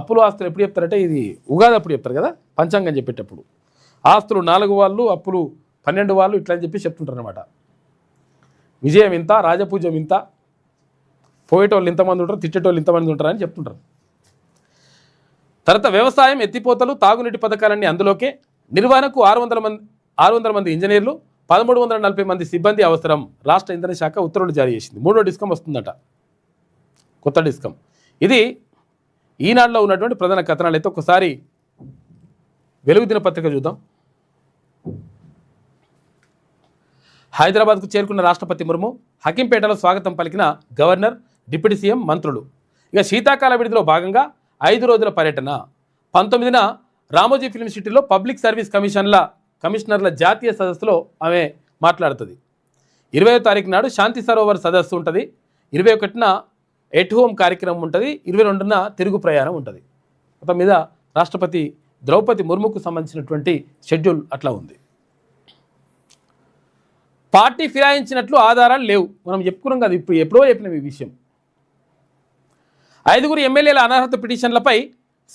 అప్పులు ఆస్తులు ఎప్పుడు చెప్తారంటే ఇది ఉగాది అప్పుడు చెప్తారు కదా, పంచాంగం చెప్పేటప్పుడు. ఆస్తులు 4 వాళ్ళు, అప్పులు 12 వాళ్ళు, ఇట్లా అని చెప్పి చెప్తుంటారు అనమాట. విజయం ఇంత, రాజపూజ్యం ఇంత, పోయేటోళ్ళు ఇంతమంది ఉంటారు, తిట్టేటోళ్ళు ఇంతమంది ఉంటారు అని చెప్తుంటారు. తర్వాత వ్యవసాయం, ఎత్తిపోతలు, తాగునీటి పథకాలన్నీ అందులోకే. నిర్వహణకు 600 మంది ఇంజనీర్లు, 1340 మంది సిబ్బంది అవసరం. రాష్ట్ర ఇంధన శాఖ ఉత్తర్వులు జారీ చేసింది. 3వ డిస్కమ్ వస్తుందట, కొత్త డిస్కమ్. ఇది ఈనాడులో ఉన్నటువంటి ప్రధాన కథనాలు. అయితే ఒకసారి వెలుగు దినపత్రిక చూద్దాం. హైదరాబాద్కు చేరుకున్న రాష్ట్రపతి ముర్ము, హకీంపేటలో స్వాగతం పలికిన గవర్నర్, డిప్యూటీ సీఎం, మంత్రులు. ఇక శీతాకాల విడిదిలో భాగంగా 5 రోజుల పర్యటన. 19న రామోజీ ఫిల్మ్ సిటీలో పబ్లిక్ సర్వీస్ కమిషనర్ల జాతీయ సదస్సులో ఆమె మాట్లాడుతుంది. 20వ తారీఖు నాడు శాంతి సరోవర్ సదస్సు ఉంటుంది. 21న ఎట్ హోమ్ కార్యక్రమం ఉంటుంది. 22న తిరుగు ప్రయాణం ఉంటుంది. మొత్తం మీద రాష్ట్రపతి ద్రౌపది ముర్ముకు సంబంధించినటువంటి షెడ్యూల్ అట్లా ఉంది. పార్టీ ఫిరాయించినట్లు ఆధారాలు లేవు. మనం చెప్పుకున్నాం కదా, ఇప్పుడు ఎప్పుడో చెప్పినాం ఈ విషయం. 5 ఎమ్మెల్యేల అనర్హత పిటిషన్లపై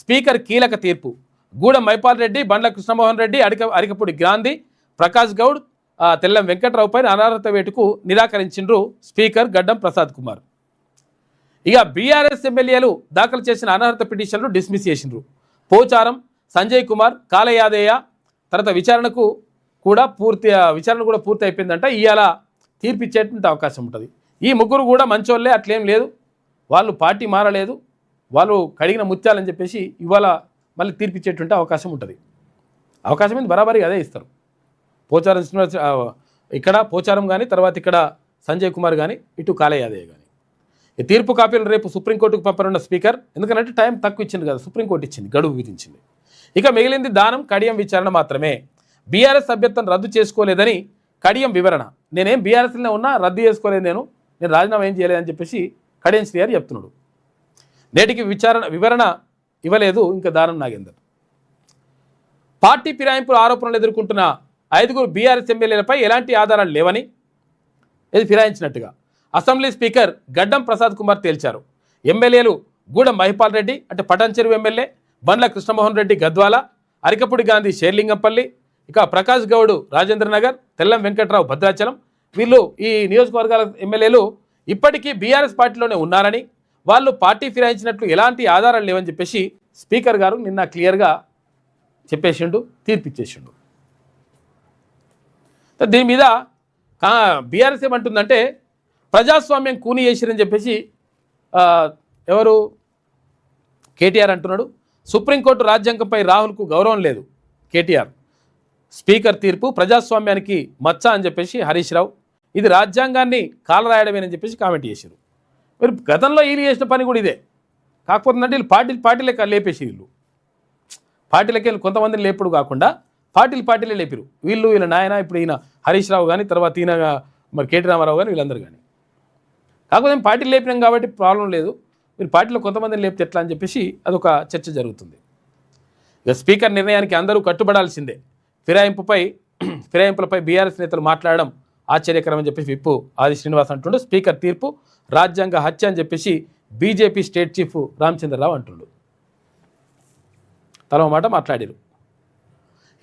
స్పీకర్ కీలక తీర్పు. గూడెం మైపాల్ రెడ్డి, బండ్ల కృష్ణమోహన్ రెడ్డి, అరికపూడి గాంధీ, ప్రకాష్ గౌడ్, తెల్లం వెంకట్రావు పైన అనర్హత వేటుకు నిరాకరించిండ్రు స్పీకర్ గడ్డం ప్రసాద్ కుమార్. ఇక బీఆర్ఎస్ ఎమ్మెల్యేలు దాఖలు చేసిన అనర్హత పిటిషన్లు డిస్మిస్ చేసిండ్రు. పోచారం, సంజయ్ కుమార్, కాలయాదయ్య తర్వాత విచారణ కూడా పూర్తి అయిపోయిందంట. ఇవాళ తీర్పు ఇచ్చేటువంటి అవకాశం ఉంటుంది. ఈ ముగ్గురు కూడా మంచోళ్ళే, అట్లేం లేదు, వాళ్ళు పార్టీ మారలేదు, వాళ్ళు కడిగిన ముత్యాలని చెప్పేసి ఇవాళ మళ్ళీ తీర్పు ఇచ్చేటువంటి అవకాశం ఉంటుంది. అవకాశం ఏంది, బరాబరి అదే ఇస్తారు. పోచారం ఇక్కడ పోచారం కానీ, తర్వాత ఇక్కడ సంజయ్ కుమార్ కానీ, ఇటు కాలయాదయ్య కానీ. ఈ తీర్పు కాపీలు రేపు సుప్రీంకోర్టుకు పంపనున్న స్పీకర్. ఎందుకంటే టైం తక్కువ ఇచ్చింది కదా, సుప్రీంకోర్టు ఇచ్చింది, గడువు విధించింది. ఇక మిగిలింది దానం, కడియం విచారణ మాత్రమే. బీఆర్ఎస్ సభ్యత్వం రద్దు చేసుకోలేదని కడియం వివరణ. నేనేం బీఆర్ఎస్లోనే ఉన్నా, రద్దు చేసుకోలేదు, నేను రాజీనామా ఏం చేయలేదని చెప్పేసి కడియం శ్రీహరి చెప్తున్నాడు. నేటికి వివరణ ఇవ్వలేదు ఇంకా దానం నాగేందర్. పార్టీ ఫిరాయింపుల ఆరోపణలు ఎదుర్కొంటున్న 5 బీఆర్ఎస్ ఎమ్మెల్యేలపై ఎలాంటి ఆధారాలు లేవని, ఇది ఫిరాయించినట్టుగా అసెంబ్లీ స్పీకర్ గడ్డం ప్రసాద్ కుమార్ తేల్చారు. ఎమ్మెల్యేలు గూడెం మహిపాల్ రెడ్డి అంటే పటాన్చెరువు ఎమ్మెల్యే, బండ్ల కృష్ణమోహన్ రెడ్డి గద్వాల, అరికపూడి గాంధీ షేర్లింగంపల్లి, ఇక ప్రకాష్ గౌడ్ రాజేంద్రనగర్, తెల్లం వెంకట్రావు భద్రాచలం, వీళ్ళు ఈ నియోజకవర్గాల ఎమ్మెల్యేలు ఇప్పటికీ బీఆర్ఎస్ పార్టీలోనే ఉన్నారని, వాళ్ళు పార్టీ ఫిరాయించినట్లు ఎలాంటి ఆధారాలు లేవని చెప్పేసి స్పీకర్ గారు నిన్న క్లియర్గా చెప్పేసిండు, తీర్పిచ్చేసిండు. దీని మీద బీఆర్ఎస్ ఏమంటుందంటే ప్రజాస్వామ్యం కూని చేసిరని చెప్పేసి ఎవరు కేటీఆర్ అంటున్నాడు. సుప్రీంకోర్టు రాజ్యాంగంపై రాహుల్కు గౌరవం లేదు కేటీఆర్. స్పీకర్ తీర్పు ప్రజాస్వామ్యానికి మచ్చ అని చెప్పేసి హరీష్ రావు. ఇది రాజ్యాంగాన్ని కాలరాయడమేనని చెప్పేసి కామెంట్ చేశారు. మీరు గతంలో వీళ్ళు చేసిన పని కూడా ఇదే. కాకపోతే అంటే వీళ్ళు పార్టీలే లేపేసి, వీళ్ళు పార్టీలకి కొంతమందిని లేపుడు కాకుండా పార్టీలే లేపారు. వీళ్ళ నాయన ఇప్పుడు ఈయన హరీష్ రావు కానీ, తర్వాత ఈయన మరి కేటీ రామారావు కానీ, వీళ్ళందరూ కానీ. కాకపోతే మేము పార్టీలు లేపినాం కాబట్టి ప్రాబ్లం లేదు, మీరు పార్టీలో కొంతమందిని లేపితే ఎట్లా అని చెప్పేసి అదొక చర్చ జరుగుతుంది. ఇక స్పీకర్ నిర్ణయానికి అందరూ కట్టుబడాల్సిందే. ఫిరాయింపులపై బీఆర్ఎస్ నేతలు మాట్లాడడం ఆశ్చర్యకరమని చెప్పేసి విప్పు ఆది శ్రీనివాస్ అంటుండు. స్పీకర్ తీర్పు రాజ్యాంగ హత్య అని చెప్పేసి బీజేపీ స్టేట్ చీఫ్ రామచంద్రరావు అంటుండు. తల మాట మాట్లాడారు.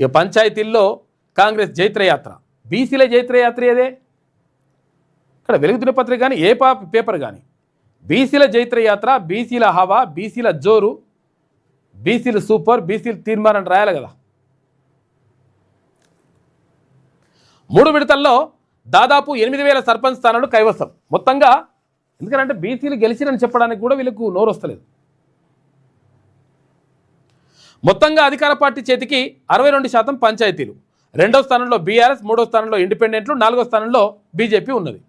ఇక పంచాయతీల్లో కాంగ్రెస్ జైత్రయాత్ర బీసీల జైత్రయాత్ర ఏదే? ఇక్కడ వెలుగు దినపత్రిక కానీ ఏ పేపర్ కానీ బీసీల జైత్రయాత్ర, బీసీల హవా, బీసీల జోరు, బీసీలు సూపర్, బీసీలు తీర్మానం రాయాలి కదా. 3 విడతల్లో దాదాపు 8,000 సర్పంచ్ స్థానాలు కైవసం మొత్తంగా. ఎందుకంటే బీసీలు గెలిచిరని చెప్పడానికి కూడా వీళ్ళకు నోరు వస్తలేదు. మొత్తంగా అధికార పార్టీ చేతికి 62% పంచాయతీలు, 2వ స్థానంలో బీఆర్ఎస్, 3వ స్థానంలో ఇండిపెండెంట్లు, 4వ స్థానంలో బీజేపీ ఉన్నది.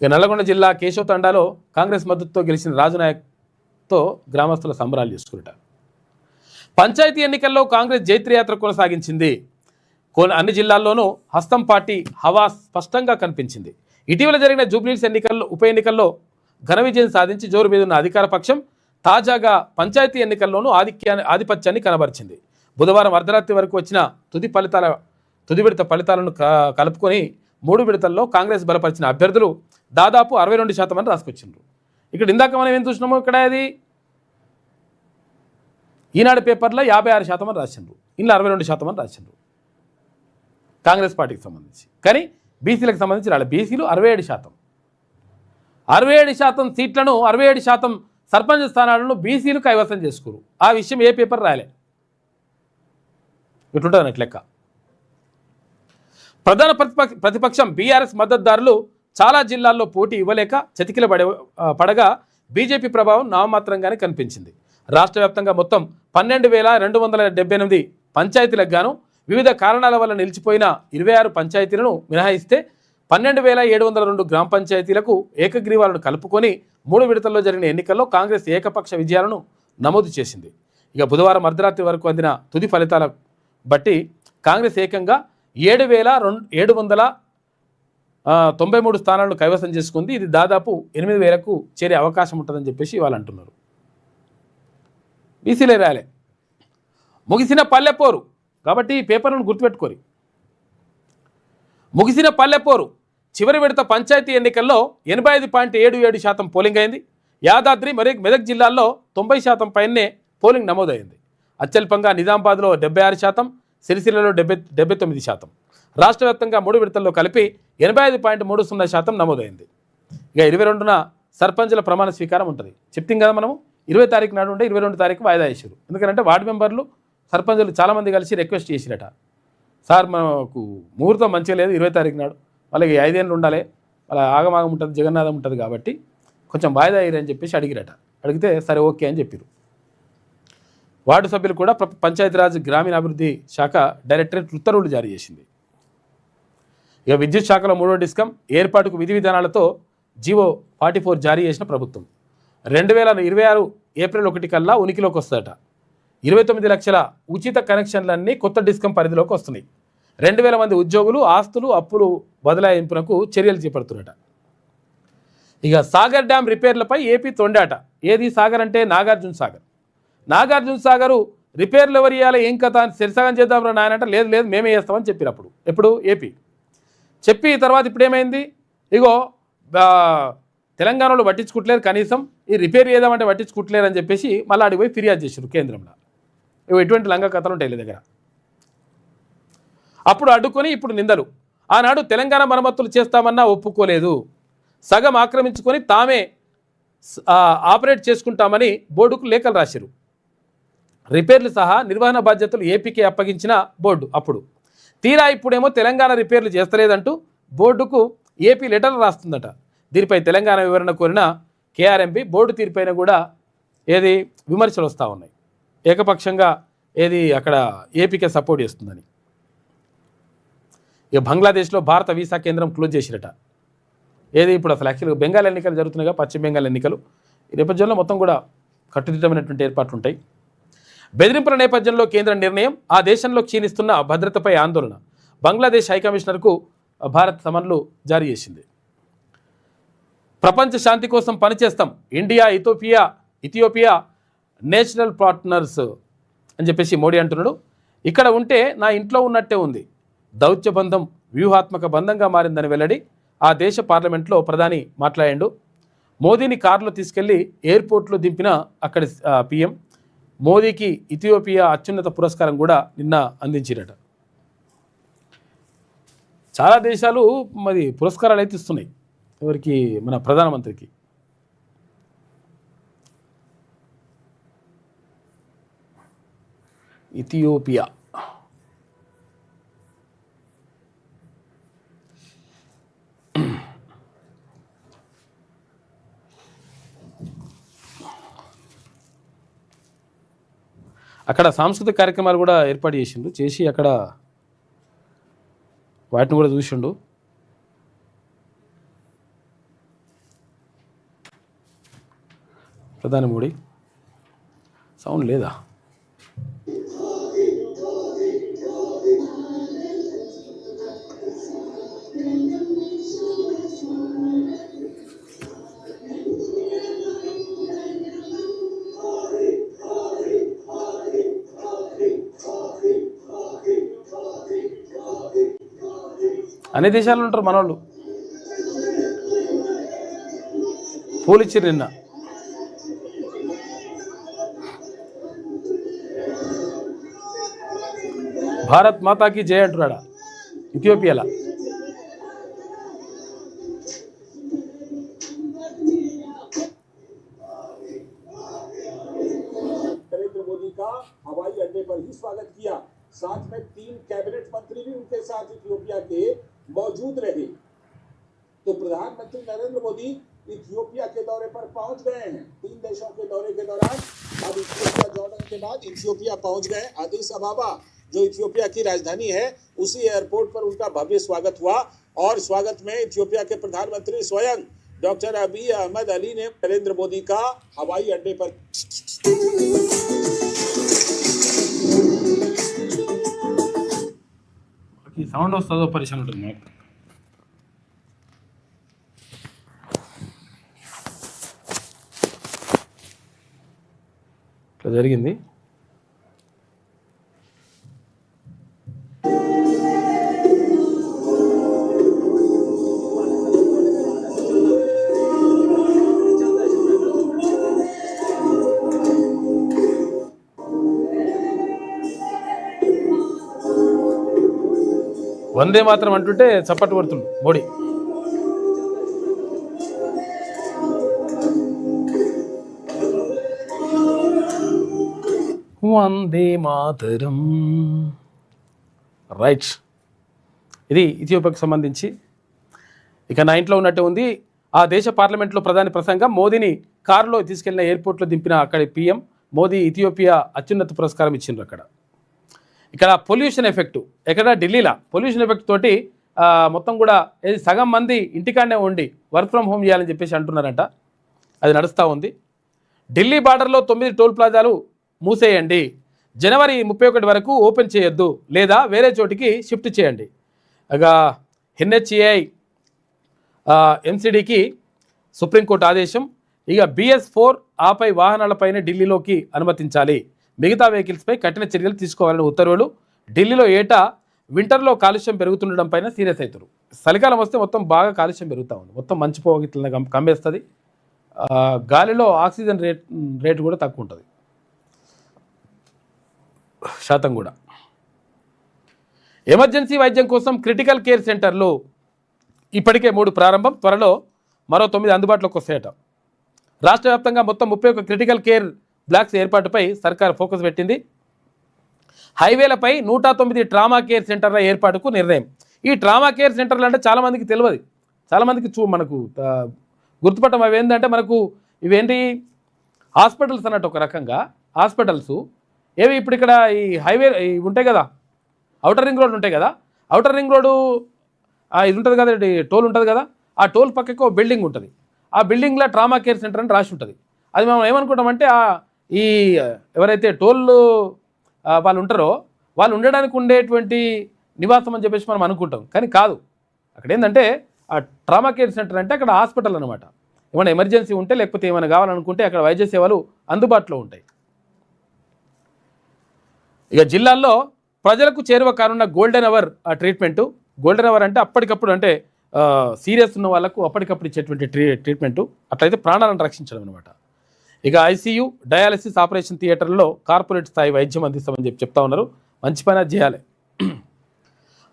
ఇక నల్లగొండ జిల్లా కేశవ తండాలో కాంగ్రెస్ మద్దతుతో గెలిచిన రాజునాయక్తో గ్రామస్తుల సంబరాలు చేసుకుంటారు. పంచాయతీ ఎన్నికల్లో కాంగ్రెస్ జైత్రయాత్ర కొనసాగించింది. అన్ని జిల్లాల్లోనూ హస్తం పార్టీ హవా స్పష్టంగా కనిపించింది. ఇటీవల జరిగిన జూబ్లీహిల్స్ ఉప ఎన్నికల్లో ఘన విజయం సాధించి జోరు మీదున్న అధికార పక్షం తాజాగా పంచాయతీ ఎన్నికల్లోనూ ఆధిపత్యాన్ని కనబరిచింది. బుధవారం అర్ధరాత్రి వరకు వచ్చిన తుది విడత ఫలితాలను కలుపుకొని 3 విడతల్లో కాంగ్రెస్ బలపరిచిన అభ్యర్థులు దాదాపు 62% అని రాసుకొచ్చిండ్రు. ఇక్కడ ఇందాక మనం ఏం చూసినామో ఇక్కడ అది ఈనాడు పేపర్లో 56% అని రాసిండ్రు, ఇందులో 62% అని రాసిండ్రు కాంగ్రెస్ పార్టీకి సంబంధించి. కానీ బీసీలకు సంబంధించి రాలేదు. బీసీలు 67%, 67% సీట్లను, 67% సర్పంచ్ స్థానాలను బీసీలు కైవసం చేసుకోరు. ఆ విషయం ఏ పేపర్ రాయలే. ఇట్లుంటుంది అన్నట్టు లెక్క. ప్రధాన ప్రతిపక్షం బీఆర్ఎస్ మద్దతుదారులు చాలా జిల్లాల్లో పోటీ ఇవ్వలేక చతికిల పడగా బీజేపీ ప్రభావం నామమాత్రంగానే కనిపించింది. రాష్ట్ర వ్యాప్తంగా మొత్తం 12,278 పంచాయతీలకు గాను వివిధ కారణాల వల్ల నిలిచిపోయిన 26 పంచాయతీలను మినహాయిస్తే 12,702 గ్రామ పంచాయతీలకు ఏకగ్రీవాలను కలుపుకొని 3 విడతల్లో జరిగిన ఎన్నికల్లో కాంగ్రెస్ ఏకపక్ష విజయాలను నమోదు చేసింది. ఇక బుధవారం అర్ధరాత్రి వరకు అందిన తుది ఫలితాల బట్టి కాంగ్రెస్ ఏకంగా 7,793 స్థానాలను కైవసం చేసుకుంది. ఇది దాదాపు 8,000కు చేరే అవకాశం ఉంటుందని చెప్పేసి వాళ్ళు అంటున్నారు. బీసీలే రాలే. ముగిసిన పల్లెపోరు కాబట్టి ఈ పేపర్లను గుర్తుపెట్టుకోరు. ముగిసిన పల్లెపోరు చివరి విడత పంచాయతీ ఎన్నికల్లో 85.77% పోలింగ్ అయింది. యాదాద్రి మరియు మెదక్ జిల్లాల్లో 90% పైనే పోలింగ్ నమోదైంది. అత్యల్పంగా నిజామాబాద్లో 76%, సిరిసిల్లలో 79%. రాష్ట్ర వ్యాప్తంగా 3 విడతల్లో కలిపి 85.30% నమోదైంది. ఇక 22న సర్పంచుల ప్రమాణ స్వీకారం ఉంటుంది. చెప్తాం కదా మనము 20 తారీఖు నాడు ఉంటే 22 తారీఖు వాయిదా వేసారు. ఎందుకంటే వార్డు మెంబర్లు సర్పంచులు చాలామంది కలిసి రిక్వెస్ట్ చేసిరట, సార్ మనకు ముహూర్తం మంచిగా లేదు 20 తారీఖు నాడు, వాళ్ళకి 5 ఏళ్ళు ఉండాలి, వాళ్ళ ఆగమాగం ఉంటుంది, జగన్నాథం ఉంటుంది కాబట్టి కొంచెం వాయిదా అయ్యారని చెప్పేసి అడిగిరట. అడిగితే సరే ఓకే అని చెప్పారు. వార్డు సభ్యులు కూడా పంచాయతీరాజ్ గ్రామీణాభివృద్ధి శాఖ డైరెక్టరేట్ ఉత్తర్వులు జారీ చేసింది. ఇక విద్యుత్ శాఖలో 3వ డిస్కం ఏర్పాటుకు విధి విధానాలతో జీవో 44 జారీ చేసిన ప్రభుత్వం 2026 ఏప్రిల్ 1 కల్లా ఉనికిలోకి వస్తుందట. 29 లక్షల ఉచిత కనెక్షన్లన్నీ కొత్త డిస్కం పరిధిలోకి వస్తున్నాయి. 2,000 మంది ఉద్యోగులు ఆస్తులు అప్పులు బదలాయింపునకు చర్యలు చేపడుతున్నట. ఇక సాగర్ డ్యామ్ రిపేర్లపై ఏపీ తొండాట. ఏది సాగర్ అంటే నాగార్జున సాగర్. నాగార్జున సాగరు రిపేర్లు ఎవరు ఇవ్వాలి, ఏం కథ అని సిరసగం చేద్దాం నాయనంటే లేదు లేదు మేమే చేస్తామని చెప్పారు. అప్పుడు ఎప్పుడు ఏపీ చెప్పి తర్వాత ఇప్పుడు ఏమైంది, ఇగో తెలంగాణలో పట్టించుకుంటలేరు, కనీసం ఈ రిపేర్ చేద్దామంటే పట్టించుకుంటలేరు అని చెప్పేసి మళ్ళీ అడిగి పోయి ఫిర్యాదు చేశారు కేంద్రంలో. ఇవి ఎటువంటి లంగా కథలు ఉంటాయి వీళ్ళ దగ్గర. అప్పుడు అడ్డుకొని ఇప్పుడు నిందలు. ఆనాడు తెలంగాణ మరమ్మతులు చేస్తామన్నా ఒప్పుకోలేదు, సగం ఆక్రమించుకొని తామే ఆపరేట్ చేసుకుంటామని బోర్డుకు లేఖలు రాశారు. రిపేర్లు సహా నిర్వహణ బాధ్యతలు ఏపీకి అప్పగించిన బోర్డు. అప్పుడు తీరా ఇప్పుడేమో తెలంగాణ రిపేర్లు చేస్తలేదంటూ బోర్డుకు ఏపీ లెటర్లు రాస్తుందట. దీనిపై తెలంగాణ వివరణ కోరిన కేఆర్ఎంపీ బోర్డు తీరుపైన కూడా ఏది విమర్శలు వస్తూ ఉన్నాయి. ఏకపక్షంగా ఏది అక్కడ ఏపీకే సపోర్ట్ చేస్తుందని. ఇక బంగ్లాదేశ్లో భారత వీసా కేంద్రం క్లోజ్ చేసిరట. ఏది ఇప్పుడు అసలు యాక్చువల్గా బెంగాల్ ఎన్నికలు జరుగుతున్నాయిగా, పశ్చిమ బెంగాల్ ఎన్నికలు. ఈ నేపథ్యంలో మొత్తం కూడా కట్టుదిట్టమైనటువంటి ఏర్పాట్లు ఉంటాయి. బెదిరింపుల నేపథ్యంలో కేంద్ర నిర్ణయం, ఆ దేశంలో క్షీణిస్తున్న భద్రతపై ఆందోళన. బంగ్లాదేశ్ హైకమిషనర్కు భారత్ సమన్లు జారీ చేసింది. ప్రపంచ శాంతి కోసం పనిచేస్తాం, ఇండియా ఇథియోపియా నేషనల్ పార్ట్నర్స్ అని చెప్పేసి మోడీ అంటున్నాడు. ఇక్కడ ఉంటే నా ఇంట్లో ఉన్నట్టే ఉంది, దౌత్య బంధం వ్యూహాత్మక బంధంగా మారిందని వెల్లడి. ఆ దేశ పార్లమెంట్లో ప్రధాని మాట్లాడాడు. మోదీని కారులో తీసుకెళ్లి ఎయిర్పోర్ట్లో దింపిన అక్కడి పీఎం. మోదీకి ఇథియోపియా అత్యున్నత పురస్కారం కూడా నిన్న అందించిరట. చాలా దేశాలు మరి పురస్కారాలు అయితే ఇస్తున్నాయి ఎవరికి, మన ప్రధానమంత్రికి. ఇథియోపియా అక్కడ సాంస్కృతిక కార్యక్రమాలు కూడా ఏర్పాటు చేసి అక్కడ వాటిని కూడా చూసిండు. ప్రధాని మోడీ. సౌండ్ లేదా? అన్ని దేశాలు ఉంటారు మనోళ్ళు. పూలిచ్చిరు నిన్న. భారత్ మాతాకి జయ అంటున్నాడా ఇథియోపియాలో. नरेंद्र मोदी का हवाई अड्डे पर ही स्वागत किया। साथ में 3 कैबिनेट मंत्री भी उनके साथ इथियोपिया के मौजूद रहे। तो प्रधानमंत्री नरेंद्र मोदी इथियोपिया के दौरे पर पहुंच गए हैं। 3 देशों के दौरे के दौरान अब इथियोपिया जॉर्डन के बाद इथियोपिया पहुंच गए। अदीस अबाबा जो इथियोपिया की राजधानी है, उसी एयरपोर्ट पर उनका भव्य स्वागत हुआ और स्वागत में इथियोपिया के प्रधानमंत्री स्वयं डॉक्टर अबी अहमद अली ने नरेंद्र मोदी का हवाई अड्डे पर సౌండ్ వస్తుందో పరిశ్రమ ఉంటుంది. ఇట్లా జరిగింది. వందే మాత్రం అంటుంటే చప్పట్లు కొడుతుండు మోడీ. వందే మాతరం. రైట్, ఇది ఇథియోపియాకు సంబంధించి. ఇక నా ఇంట్లో ఉన్నట్టు ఉంది. ఆ దేశ పార్లమెంట్లో ప్రధాని ప్రసంగం. మోదీని కారులో తీసుకెళ్లిన ఎయిర్పోర్ట్లో దింపిన అక్కడి పీఎం మోదీ ఇథియోపియా అత్యున్నత పురస్కారం ఇచ్చిండ్రు. అక్కడ ఇక్కడ పొల్యూషన్ ఎఫెక్టు, ఎక్కడ ఢిల్లీలో పొల్యూషన్ ఎఫెక్ట్ తోటి మొత్తం కూడా సగం మంది ఇంటికాడనే ఉండి వర్క్ ఫ్రమ్ హోమ్ చేయాలని చెప్పేసి అంటున్నారంట. అది నడుస్తూ ఉంది. ఢిల్లీ బార్డర్లో 9 టోల్ ప్లాజాలు మూసేయండి, జనవరి 31 వరకు ఓపెన్ చేయొద్దు లేదా వేరే చోటికి షిఫ్ట్ చేయండి. ఇక ఎన్హెచ్ఏఐ ఎంసీడీకి సుప్రీంకోర్టు ఆదేశం. ఇక BS4 ఆపై వాహనాలపైనే ఢిల్లీలోకి అనుమతించాలి, మిగతా వెహికల్స్పై కఠిన చర్యలు తీసుకోవాలని ఉత్తర్వులు. ఢిల్లీలో ఏటా వింటర్లో కాలుష్యం పెరుగుతుండడం పైన సీరియస్ అవుతారు. చలికాలం వస్తే మొత్తం బాగా కాలుష్యం పెరుగుతూ ఉంది. మొత్తం మంచి పోగిట్లనే కమ్మేస్తుంది. గాలిలో ఆక్సిజన్ రేటు కూడా తక్కువ ఉంటుంది, శాతం కూడా. ఎమర్జెన్సీ వైద్యం కోసం క్రిటికల్ కేర్ సెంటర్లు ఇప్పటికే 3 ప్రారంభం, త్వరలో మరో 9 అందుబాటులోకి వస్తాయట. రాష్ట్ర వ్యాప్తంగా మొత్తం 31 క్రిటికల్ కేర్ బ్లాక్స్ ఏర్పాటుపై సర్కార్ ఫోకస్ పెట్టింది. హైవేలపై 109 ట్రామా కేర్ సెంటర్ల ఏర్పాటుకు నిర్ణయం. ఈ ట్రామా కేర్ సెంటర్లు అంటే చాలామందికి తెలియదు. చాలామందికి మనకు గుర్తుపట్టం అవి ఏంటంటే, మనకు ఇవేంటి హాస్పిటల్స్ అన్నట్టు ఒక రకంగా హాస్పిటల్స్ ఏవి. ఇప్పుడు ఇక్కడ ఈ హైవే ఉంటాయి కదా, అవుటర్ రింగ్ రోడ్ ఉంటాయి కదా, అవుటర్ రింగ్ రోడ్డు ఇది ఉంటుంది కదా, టోల్ ఉంటుంది కదా, ఆ టోల్ పక్కకు బిల్డింగ్ ఉంటుంది. ఆ బిల్డింగ్లో ట్రామా కేర్ సెంటర్ అని రాసి ఉంటుంది. అది మనం ఏమనుకుంటామంటే ఈ ఎవరైతే టోల్ వాళ్ళు ఉంటారో వాళ్ళు ఉండడానికి ఉండేటువంటి నివాసం అని చెప్పేసి మనం అనుకుంటాం, కానీ కాదు. అక్కడ ఏంటంటే ఆ ట్రామా కేర్ సెంటర్ అంటే అక్కడ హాస్పిటల్ అనమాట. ఏమైనా ఎమర్జెన్సీ ఉంటే లేకపోతే ఏమైనా కావాలనుకుంటే అక్కడ వైద్య సేవలు అందుబాటులో ఉంటాయి. ఇక జిల్లాల్లో ప్రజలకు చేరువ కానున్న golden hour treatment. Golden hour అంటే అప్పటికప్పుడు, అంటే సీరియస్ ఉన్న వాళ్ళకు అప్పటికప్పుడు ఇచ్చేటువంటి ట్రీట్మెంటు. అట్లయితే ప్రాణాలను రక్షించడం అనమాట. ఇక ICU, డయాలసిస్, ఆపరేషన్ థియేటర్లలో కార్పొరేట్ స్థాయి వైద్యం అందిస్తామని చెప్తా ఉన్నారు. మంచి పని చేయాలి.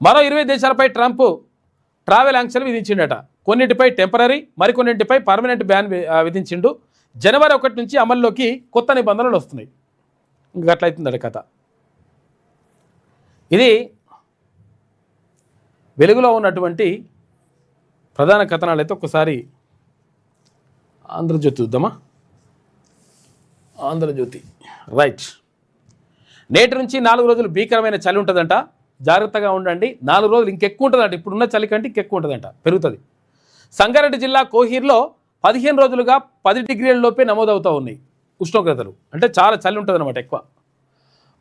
మరో 20 దేశాలపై ట్రంప్ ట్రావెల్ ఆంక్షలు విధించిండట. కొన్నింటిపై టెంపరీ, మరికొన్నింటిపై పర్మనెంట్ బ్యాన్ విధించిండు. జనవరి 1 నుంచి అమల్లోకి కొత్త నిబంధనలు వస్తున్నాయి. ఇంకా అట్లయితుందట కథ. ఇది వెలుగులో ఉన్నటువంటి ప్రధాన కథనాలు. అయితే ఒక్కసారి ఆంధ్రజ్యోతి చూద్దామా. ఆంధ్రజ్యోతి రైట్. నేటి నుంచి 4 రోజులు భీకరమైన చలి ఉంటుందంట, జాగ్రత్తగా ఉండండి. 4 రోజులు ఇంకెక్కువ ఉంటుందంట, ఇప్పుడున్న చలి కంటే ఇంకెక్కువ ఉంటుందంట, పెరుగుతుంది. సంగారెడ్డి జిల్లా కోహీర్లో 15 రోజులుగా 10 డిగ్రీల లోపే నమోదవుతూ ఉన్నాయి ఉష్ణోగ్రతలు. అంటే చాలా చలి ఉంటుంది అనమాట ఎక్కువ.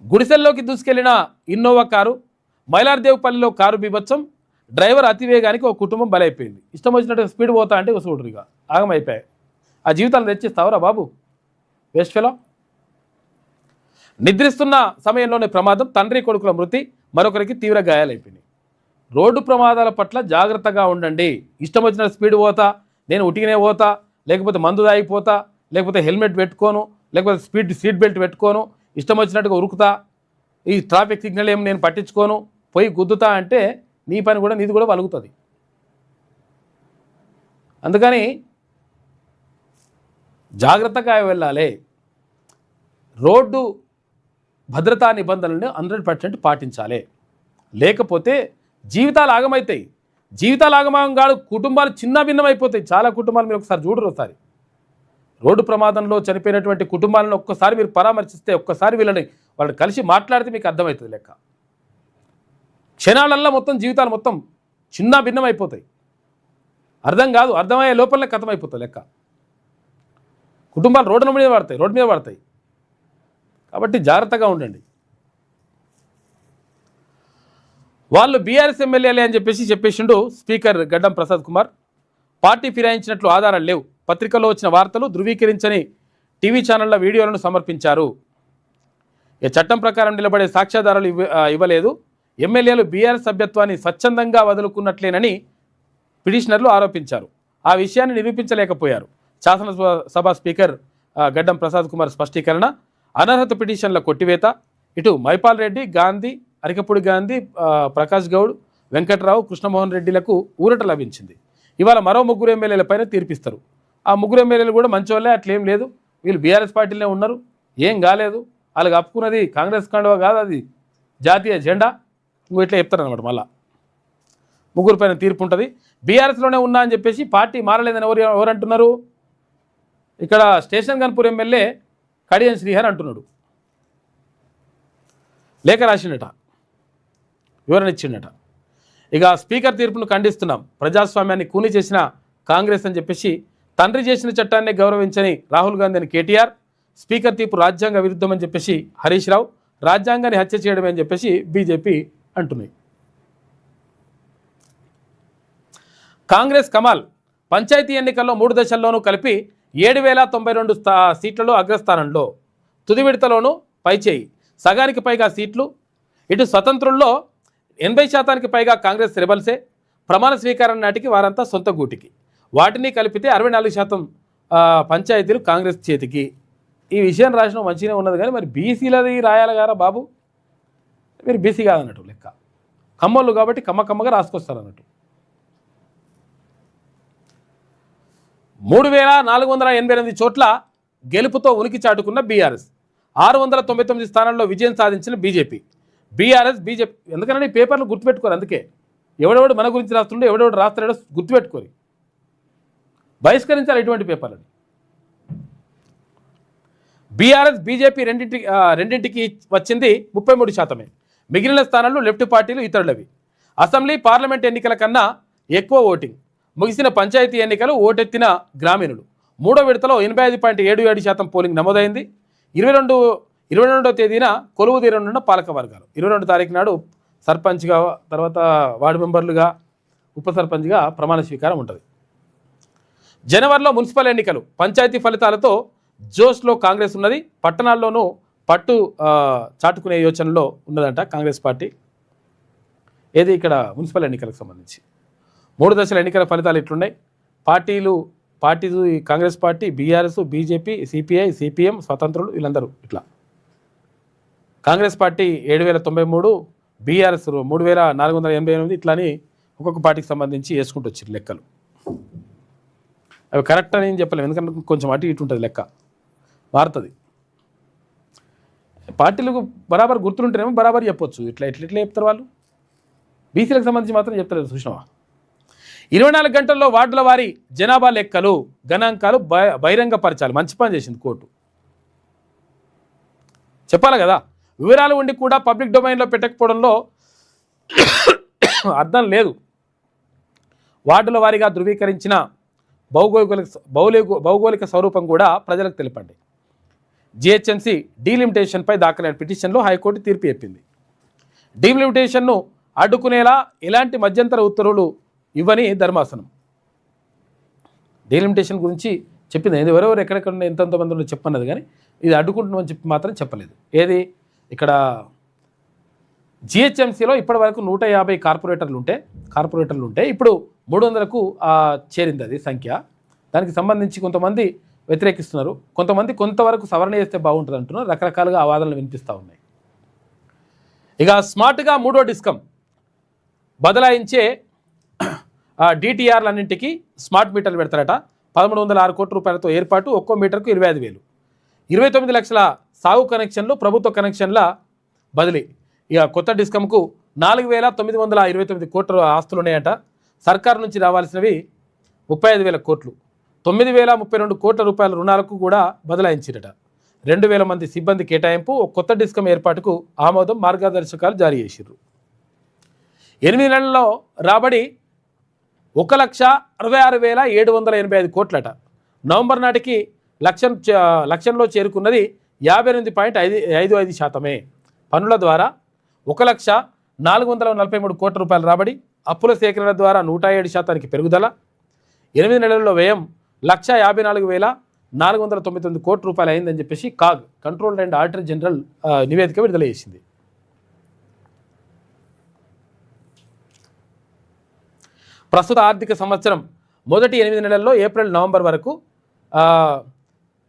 గుడిసెల్లోకి దూసుకెళ్లిన ఇన్నోవా కారు, మైలార్దేవ్పల్లిలో కారు బీభత్సం, డ్రైవర్ అతివేగానికి ఒక కుటుంబం బలైపోయింది. ఇష్టం వచ్చినట్టు స్పీడ్ పోతా అంటే చూడరుగా ఆగమైపోయాయి. ఆ జీవితాలను తెచ్చిస్తావురా బాబు, వేస్ట్ ఫెలో. నిద్రిస్తున్న సమయంలోనే ప్రమాదం, తండ్రి కొడుకుల మృతి, మరొకరికి తీవ్ర గాయాలైపోయినాయి. రోడ్డు ప్రమాదాల పట్ల జాగ్రత్తగా ఉండండి. ఇష్టం వచ్చిన స్పీడ్ పోతా, నేను ఉటికినే పోతా, లేకపోతే మందు తాగిపోతా, లేకపోతే హెల్మెట్ పెట్టుకోను, లేకపోతే సీట్ బెల్ట్ పెట్టుకోను, ఇష్టం వచ్చినట్టుగా ఉరుకుతా, ఈ ట్రాఫిక్ సిగ్నల్ ఏం నేను పట్టించుకోను, పోయి గుద్దుతా అంటే నీ పని కూడా నీది కూడా వలుగుతుంది. అందుకని జాగ్రత్తగా వెళ్ళాలి. రోడ్డు భద్రతా నిబంధనలను 100% పాటించాలి. లేకపోతే జీవితాలు ఆగమవుతాయి. జీవితాలు ఆగమం కాదు, కుటుంబాలు చిన్న భిన్నమైపోతాయి. చాలా కుటుంబాలు మీరు ఒకసారి చూడరు. ఒకసారి రోడ్డు ప్రమాదంలో చనిపోయినటువంటి కుటుంబాలను ఒక్కసారి మీరు పరామర్శిస్తే, ఒక్కసారి వాళ్ళని కలిసి మాట్లాడితే మీకు అర్థమవుతుంది లెక్క. క్షణాలల్లో మొత్తం జీవితాలు మొత్తం చిన్న భిన్నమైపోతాయి. అర్థం కాదు, అర్థమయ్యే లోపలనే కథమైపోతాయి లెక్క. కుటుంబాలు రోడ్డు మీద పడతాయి. కాబట్టి జాగ్రత్తగా ఉండండి. వాళ్ళు బీఆర్ఎస్ ఎమ్మెల్యేలే అని చెప్పేసిండు స్పీకర్ గడ్డం ప్రసాద్ కుమార్. పార్టీ ఫిరాయించినట్లు ఆధారాలు లేవు. పత్రికల్లో వచ్చిన వార్తలు ధృవీకరించని టీవీ ఛానళ్ల వీడియోలను సమర్పించారు. చట్టం ప్రకారం నిలబడే సాక్ష్యాధారాలు ఇవ్వలేదు. ఎమ్మెల్యేలు బీఆర్ఎస్ సభ్యత్వాన్ని స్వచ్ఛందంగా వదులుకున్నట్లేనని పిటిషనర్లు ఆరోపించారు. ఆ విషయాన్ని నిరూపించలేకపోయారు. శాసనసభ స్పీకర్ గడ్డం ప్రసాద్ కుమార్ స్పష్టీకరణ. అనర్హత పిటిషన్ల కొట్టివేత. ఇటు మైపాల్ రెడ్డి, గాంధీ, అరికపూడి గాంధీ, ప్రకాష్ గౌడ్, వెంకట్రావు, కృష్ణమోహన్ రెడ్డిలకు ఊరట లభించింది. ఇవాళ మరో 3 ఎమ్మెల్యేలపైన తీర్పిస్తారు. ఆ 3 ఎమ్మెల్యేలు కూడా మంచోళ్ళే, అట్లేం లేదు. వీళ్ళు బీఆర్ఎస్ పార్టీలోనే ఉన్నారు, ఏం కాలేదు. వాళ్ళకి అప్పుకున్నది కాంగ్రెస్ కండువా కాదు, అది జాతీయ జెండా. ఇంకో ఇట్లా చెప్తారనమాట. మళ్ళా 3 పైన తీర్పు ఉంటుంది. బీఆర్ఎస్లోనే ఉన్నా అని చెప్పేసి పార్టీ మారలేదని ఎవరు అంటున్నారు? ఇక్కడ స్టేషన్ గన్పూర్ ఎమ్మెల్యే కడియం శ్రీహర్ అంటున్నాడు. లేఖ రాసిండట, వివరణ ఇచ్చిండట. ఇక స్పీకర్ తీర్పును ఖండిస్తున్నాం, ప్రజాస్వామ్యాన్ని కూని చేసిన కాంగ్రెస్ అని చెప్పేసి, తండ్రి చేసిన చట్టాన్ని గౌరవించని రాహుల్ గాంధీ అని కేటీఆర్, స్పీకర్ తీర్పు రాజ్యాంగ విరుద్ధమని చెప్పేసి హరీష్ రావు, రాజ్యాంగాన్ని హత్య చేయడమే అని చెప్పేసి బీజేపీ అంటున్నాయి. కాంగ్రెస్ కమాల్. పంచాయతీ ఎన్నికల్లో 3 దశల్లోనూ కలిపి 7,092 సీట్లలో అగ్రస్థానంలో. తుది విడతలోనూ పైచేయి, సగానికి పైగా సీట్లు. ఇటు స్వతంత్రుల్లో 80% పైగా కాంగ్రెస్ రెబల్సే. ప్రమాణ స్వీకారం నాటికి వారంతా సొంత గూటికి. వాటిని కలిపితే 64% పంచాయతీలు కాంగ్రెస్ చేతికి. ఈ విషయం రాసిన మంచిగానే ఉన్నది, కానీ మరి బీసీలది రాయాలి గారా బాబు. మీరు బీసీ కాదన్నట్టు లెక్క, కమ్మోళ్ళు కాబట్టి కమ్మగా రాసుకొస్తారు అన్నట్టు. 3,488 చోట్ల గెలుపుతో ఉనికి చాటుకున్న బీఆర్ఎస్. 699 స్థానాల్లో విజయం సాధించిన బీజేపీ. బీజేపీ ఎందుకని పేపర్లు గుర్తుపెట్టుకోరు. అందుకే ఎవడెవడు మన గురించి రాస్తుండే, ఎవడెవడు రాస్తాడో గుర్తుపెట్టుకోరు. బహిష్కరించాలి ఇటువంటి పేపర్లని. బీఆర్ఎస్ బీజేపీ రెండింటికి వచ్చింది 33%. మిగిలిన స్థానాల్లో లెఫ్ట్ పార్టీలు, ఇతరులవి. అసెంబ్లీ, పార్లమెంట్ ఎన్నికల కన్నా ఎక్కువ ఓటింగ్. ముగిసిన పంచాయతీ ఎన్నికలు, ఓటెత్తిన గ్రామీణులు. 3వ విడతలో 85.77% పోలింగ్ నమోదైంది. 22వ తేదీన కొలువు తీరనున్న పాలక వర్గాలు. 22 తారీఖు నాడు సర్పంచ్గా, తర్వాత వార్డు మెంబర్లుగా, ఉప సర్పంచ్గా ప్రమాణ స్వీకారం ఉంటుంది. జనవరిలో మున్సిపల్ ఎన్నికలు. పంచాయతీ ఫలితాలతో జోష్లో కాంగ్రెస్ ఉన్నది. పట్టణాల్లోనూ పట్టు చాటుకునే యోచనలో ఉన్నదంట కాంగ్రెస్ పార్టీ. ఏది ఇక్కడ మున్సిపల్ ఎన్నికలకు సంబంధించి 3 దశల ఎన్నికల ఫలితాలు ఇట్లున్నాయి. పార్టీలు Congress party, BRS, BJP, CPI, CPM, స్వతంత్రులు, వీళ్ళందరూ ఇట్లా. కాంగ్రెస్ పార్టీ 7,093, బీఆర్ఎస్ 3,488, ఇట్లా అని ఒక్కొక్క పార్టీకి సంబంధించి వేసుకుంటూ వచ్చారు లెక్కలు. అవి కరెక్ట్ అని ఏం చెప్పలేము, ఎందుకంటే కొంచెం అటు ఇటు ఉంటుంది, లెక్క మారుతుంది. పార్టీలకు బరాబర్ గుర్తుంటేనేమో బరాబర్ చెప్పొచ్చు, ఇట్లా చెప్తారు వాళ్ళు. బీసీలకు సంబంధించి మాత్రం చెప్తారు, చూసినావా? 24 గంటల్లో వార్డుల వారి జనాభా లెక్కలు గణాంకాలు బహిరంగపరచాలి. మంచి పని చేసింది కోర్టు, చెప్పాలి కదా. వివరాలు ఉండి కూడా పబ్లిక్ డొమైన్లో పెట్టకపోవడంలో అర్థం లేదు. వార్డుల వారీగా ధృవీకరించిన భౌగోళిక స్వరూపం కూడా ప్రజలకు తెలిపండి. జిహెచ్ఎంసీ డీలిమిటేషన్పై దాఖలైన పిటిషన్లో హైకోర్టు తీర్పు చెప్పింది. డీలిమిటేషన్ను అడ్డుకునేలా ఎలాంటి మధ్యంతర ఉత్తర్వులు ఇవ్వని ధర్మాసనం. డీలిమిటేషన్ గురించి చెప్పింది, ఎవరెవరు ఎక్కడెక్కడ ఎంతమంది చెప్పన్నది, కానీ ఇది అడ్డుకుంటున్నామని చెప్పి మాత్రం చెప్పలేదు. ఏది ఇక్కడ జిహెచ్ఎంసీలో ఇప్పటి వరకు 150 కార్పొరేటర్లు ఉంటే ఇప్పుడు 300కు చేరింది అది సంఖ్య. దానికి సంబంధించి కొంతమంది వ్యతిరేకిస్తున్నారు, కొంతమంది కొంతవరకు సవరణ చేస్తే బాగుంటుంది అంటున్నారు. రకరకాలుగా ఆ వాదనలు వినిపిస్తూ ఉన్నాయి. ఇక స్మార్ట్గా 3వ డిస్కం బదలాయించే డిటిఆర్లన్నింటికి స్మార్ట్ మీటర్లు పెడతారట. 1106 కోట్ల రూపాయలతో ఏర్పాటు, ఒక్కో మీటర్కు 25,000. 29 లక్షల సాగు కనెక్షన్లు, ప్రభుత్వ కనెక్షన్ల బదిలీ. ఇక కొత్త డిస్కంకు 4,929 కోట్ల ఆస్తులు ఉన్నాయట. సర్కారు నుంచి రావాల్సినవి 35,000 కోట్లు. 9,032 కోట్ల రూపాయల రుణాలకు కూడా బదలాయించిరట. 2,000 మంది సిబ్బంది కేటాయింపు, కొత్త డిస్కం ఏర్పాటుకు ఆమోదం, మార్గదర్శకాలు జారీ చేసిర్రు. 8 నెలల్లో రాబడి 1,66,785 కోట్లట. నవంబర్ నాటికి లక్షంలో చేరుకున్నది 58.55%. పన్నుల ద్వారా 1,04,43 కోట్ల రూపాయల రాబడి, అప్పుల సేకరణ ద్వారా 107% పెరుగుదల. 8 నెలల్లో వ్యయం 1,54,499 కోట్ల రూపాయలు అయిందని చెప్పేసి CAG controller and auditor general నివేదిక విడుదల చేసింది. ప్రస్తుత ఆర్థిక సంవత్సరం మొదటి 8 నెలల్లో ఏప్రిల్ నవంబర్ వరకు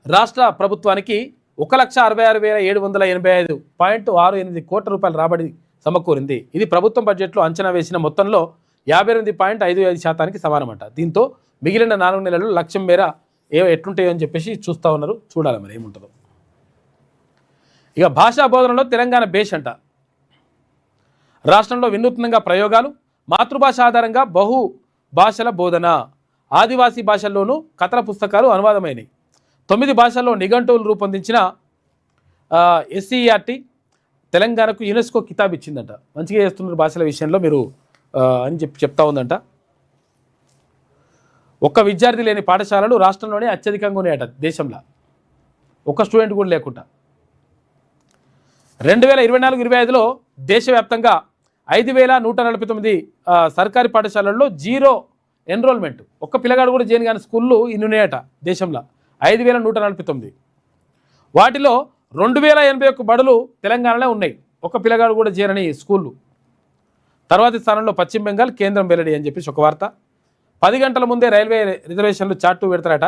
రాష్ట్ర ప్రభుత్వానికి 1,66,785.68 కోట్ల రూపాయల రాబడి సమకూరింది. ఇది ప్రభుత్వం బడ్జెట్లో అంచనా వేసిన మొత్తంలో 58.55%కి సమానమంట. దీంతో మిగిలిన 4 నెలలు లక్ష్యం మేర ఎట్లుంటాయో అని చెప్పేసి చూస్తూ ఉన్నారు. చూడాలి మరి ఏముంటుందో. ఇక భాషా బోధనలో తెలంగాణ బేష్ అంట. రాష్ట్రంలో వినూత్నంగా ప్రయోగాలు, మాతృభాష ఆధారంగా బహు భాషల బోధన, ఆదివాసీ భాషల్లోనూ కథల పుస్తకాలు అనువాదమైనవి. 9 భాషల్లో నిఘంటువులు రూపొందించిన SCERT తెలంగాణకు యునెస్కో కితాబ్ ఇచ్చిందంట. మంచిగా చేస్తున్నారు భాషల విషయంలో మీరు అని చెప్తా ఉందంట. ఒక్క విద్యార్థి లేని పాఠశాలలు రాష్ట్రంలోనే అత్యధికంగా ఉన్నాయట దేశంలో, ఒక్క స్టూడెంట్ కూడా లేకుండా. 2024-25లో దేశవ్యాప్తంగా 5,149 సర్కారీ పాఠశాలల్లో జీరో ఎన్రోల్మెంట్, ఒక్క పిల్లగాడు కూడా చేయని కానీ స్కూళ్ళు ఇన్ని ఉన్నాయట దేశంలో, 5,149. వాటిలో 2,081 బడులు తెలంగాణలో ఉన్నాయి, ఒక్క పిల్లగాడు కూడా చేరని స్కూళ్ళు. తర్వాతి స్థానంలో పశ్చిమ బెంగాల్, కేంద్రం వెల్లడి అని చెప్పేసి ఒక వార్త. 10 గంటల ముందే రైల్వే రిజర్వేషన్లు చార్టు పెడతారట.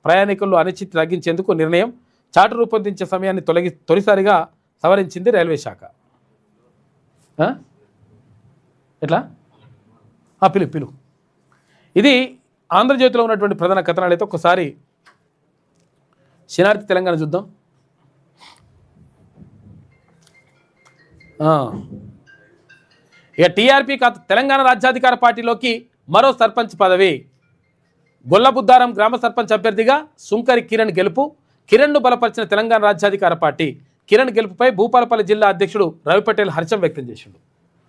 ప్రయాణికుల్లో అనిశ్చితి తగ్గించేందుకు నిర్ణయం. చార్టు రూపొందించే సమయాన్ని తొలిసారిగా సవరించింది రైల్వే శాఖ. ఎట్లా పిలు. ఇది ఆంధ్రజ్యోతిలో ఉన్నటువంటి ప్రధాన కథనాలు. అయితే ఒకసారి శనార్థి తెలంగాణ చూద్దాం. ఇక టీఆర్పీ తెలంగాణ రాజ్యాధికార పార్టీలోకి మరో సర్పంచ్ పదవి. గొల్లబుద్దారం గ్రామ సర్పంచ్ అభ్యర్థిగా సుంకరి కిరణ్ గెలుపు. కిరణ్ను బలపరిచిన తెలంగాణ రాజ్యాధికార పార్టీ. కిరణ్ గెలుపుపై భూపాలపల్లి జిల్లా అధ్యక్షుడు రవి పటేల్ హర్షం వ్యక్తం చేసిండు.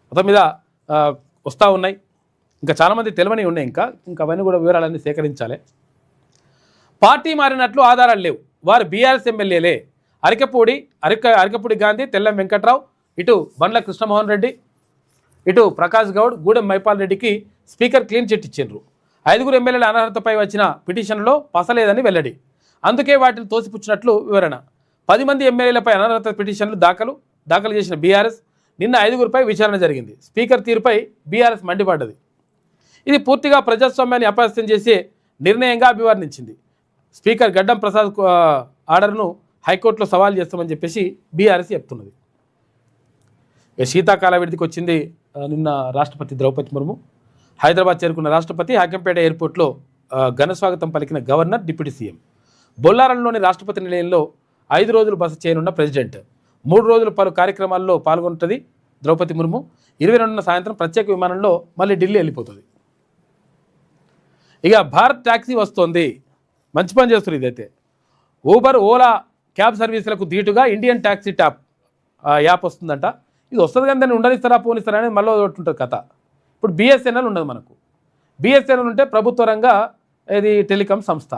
మొత్తం మీద వస్తూ ఉన్నాయి, ఇంకా చాలామంది తెలివని ఉన్నాయి, ఇంకా అవన్నీ కూడా వివరాలన్నీ సేకరించాలి. పార్టీ మారినట్లు ఆధారాలు లేవు, వారు బీఆర్ఎస్ ఎమ్మెల్యేలే. అరికపూడి గాంధీ, తెల్లం వెంకట్రావు, ఇటు బండ్ల కృష్ణమోహన్ రెడ్డి, ఇటు ప్రకాష్ గౌడ్, గూడెం మైపాల్ రెడ్డికి స్పీకర్ క్లీన్ చిట్ ఇచ్చిండ్రు. 5 ఎమ్మెల్యేల అనర్హతపై వచ్చిన పిటిషన్లో పసలేదని వెల్లడి, అందుకే వాటిని తోసిపుచ్చినట్లు వివరణ. 10 మంది ఎమ్మెల్యేలపై అనర్హత పిటిషన్లు దాఖలు చేసిన బీఆర్ఎస్ నిన్న 5 విచారణ జరిగింది. స్పీకర్ తీరుపై బీఆర్ఎస్ మండిపడ్డది. ఇది పూర్తిగా ప్రజాస్వామ్యాన్ని అపహాస్యం చేసే నిర్ణయంగా అభివర్ణించింది. స్పీకర్ గడ్డం ప్రసాద్ ఆర్డర్ను హైకోర్టులో సవాల్ చేస్తామని చెప్పేసి బీఆర్ఎస్ చెప్తున్నది. శీతాకాల విడిదికి వచ్చింది నిన్న రాష్ట్రపతి ద్రౌపది ముర్ము. హైదరాబాద్ చేరుకున్న రాష్ట్రపతి హాకంపేట ఎయిర్పోర్ట్లో ఘన స్వాగతం పలికిన గవర్నర్, డిప్యూటీ సీఎం. బొల్లారంలోని రాష్ట్రపతి నిలయంలో 5 రోజులు బస చేయనున్న ప్రెసిడెంట్. 3 రోజులు పలు కార్యక్రమాల్లో పాల్గొంటుంది ద్రౌపది ముర్ము. 22న సాయంత్రం ప్రత్యేక విమానంలో మళ్ళీ ఢిల్లీ వెళ్ళిపోతుంది. ఇక భారత్ ట్యాక్సీ వస్తోంది, మంచి పని చేస్తుంది. ఇదైతే ఊబర్, ఓలా క్యాబ్ సర్వీసులకు ధీటుగా ఇండియన్ ట్యాక్సీ యాప్ వస్తుందంట. ఇది వస్తుంది కానీ దాన్ని ఉండనిస్తారా పోనిస్తారా అనేది మళ్ళీ ఒకటి ఉంటుంది కథ. ఇప్పుడు బిఎస్ఎన్ఎల్ ఉండదు మనకు. బిఎస్ఎన్ఎల్ ఉంటే ప్రభుత్వ రంగ ఇది టెలికాం సంస్థ.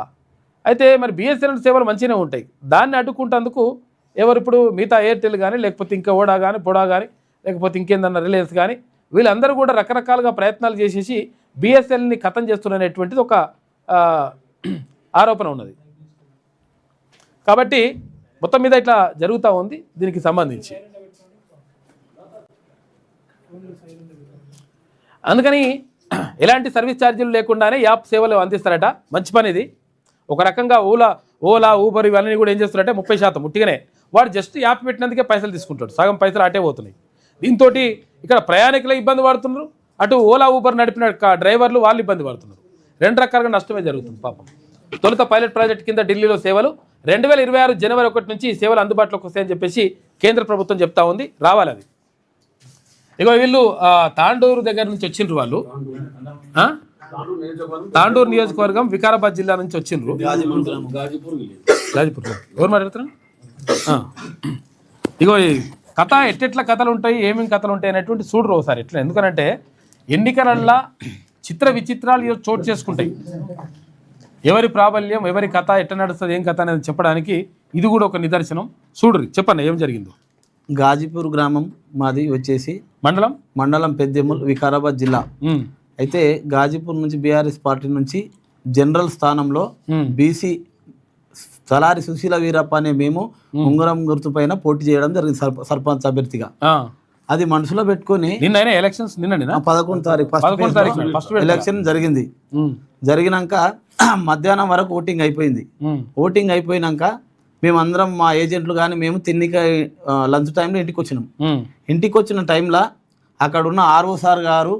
అయితే మరి బిఎస్ఎన్ఎల్ సేవలు మంచిగానే ఉంటాయి. దాన్ని అడ్డుకుంటేందుకు ఎవరు ఇప్పుడు మిగతా ఎయిర్టెల్ కానీ, లేకపోతే ఇంకా ఓడా కానీ, పొడా కానీ, లేకపోతే ఇంకేందన్న రిలయన్స్ కానీ, వీళ్ళందరూ కూడా రకరకాలుగా ప్రయత్నాలు చేసేసి బిఎస్ఎన్ఎల్ని ఖతం చేస్తున్నటువంటిది ఒక ఆరోపణ ఉన్నది. కాబట్టి మొత్తం మీద ఇట్లా జరుగుతూ ఉంది. దీనికి సంబంధించి అందుకని ఎలాంటి సర్వీస్ ఛార్జీలు లేకుండానే యాప్ సేవలు అందిస్తారట. మంచి పని ఇది. ఒక రకంగా ఓలా ఊబర్ ఇవన్నీ కూడా ఏం చేస్తారంటే 30% ఉట్టిగానే వాడు జస్ట్ యాప్ పెట్టినందుకే పైసలు తీసుకుంటాడు. సగం పైసలు అటే పోతున్నాయి. దీంతో ఇక్కడ ప్రయాణికులు ఇబ్బంది పడుతున్నారు, అటు ఓలా ఊబర్ నడిపిన డ్రైవర్లు వాళ్ళు ఇబ్బంది పడుతున్నారు. 2 రకాలుగా నష్టమే జరుగుతుంది పాపం. తొలుత పైలట్ ప్రాజెక్ట్ కింద ఢిల్లీలో సేవలు 2026 జనవరి 1 నుంచి ఈ సేవలు అందుబాటులోకి వస్తాయని చెప్పేసి కేంద్ర ప్రభుత్వం చెప్తా ఉంది. రావాలి అది. ఇగో వీళ్ళు తాండూరు దగ్గర నుంచి వచ్చిండ్రు. వాళ్ళు తాండూరు నియోజకవర్గం వికారాబాద్ జిల్లా నుంచి వచ్చిండ్రు. గాజీపూర్ ఎవరు మాట్లాడుతున్నారు? ఇగో ఈ కథ ఎట్టెట్ల కథలు ఉంటాయి, ఏమేమి కథలు ఉంటాయి అనేటువంటి చూడరు ఒకసారి ఎట్లా. ఎందుకనంటే ఎన్నికలల్లా చిత్ర విచిత్రాలు చోటు చేసుకుంటాయి. ఎవరి ప్రాబల్యం, ఎవరి కథ ఎట్లా నడుస్తుంది, ఏం కథ అనేది చెప్పడానికి ఇది కూడా ఒక నిదర్శనం. చూడరు, చెప్పండి ఏం జరిగిందో. గాజీపూర్ గ్రామం మాది వచ్చేసి మండలం పెద్దెముల్, వికారాబాద్ జిల్లా. అయితే గాజీపూర్ నుంచి బీఆర్ఎస్ పార్టీ నుంచి జనరల్ స్థానంలో బీసీ తలారి సుశీల వీరప్ప అనే మేము ఉంగరం గుర్తు పైన పోటీ చేయడం జరిగింది సర్పంచ్ అభ్యర్థిగా. అది మనసులో పెట్టుకుని 11 తారీఖు ఎలక్షన్ జరిగింది. జరిగినాక మధ్యాహ్నం వరకు ఓటింగ్ అయిపోయింది. ఓటింగ్ అయిపోయినాక మేమందరం మా ఏజెంట్లు కానీ మేము తిన్నిక లంచ్ టైంలో ఇంటికి వచ్చినాం. ఇంటికి వచ్చిన టైంలో అక్కడ ఉన్న ఆర్ఓ సార్ గారు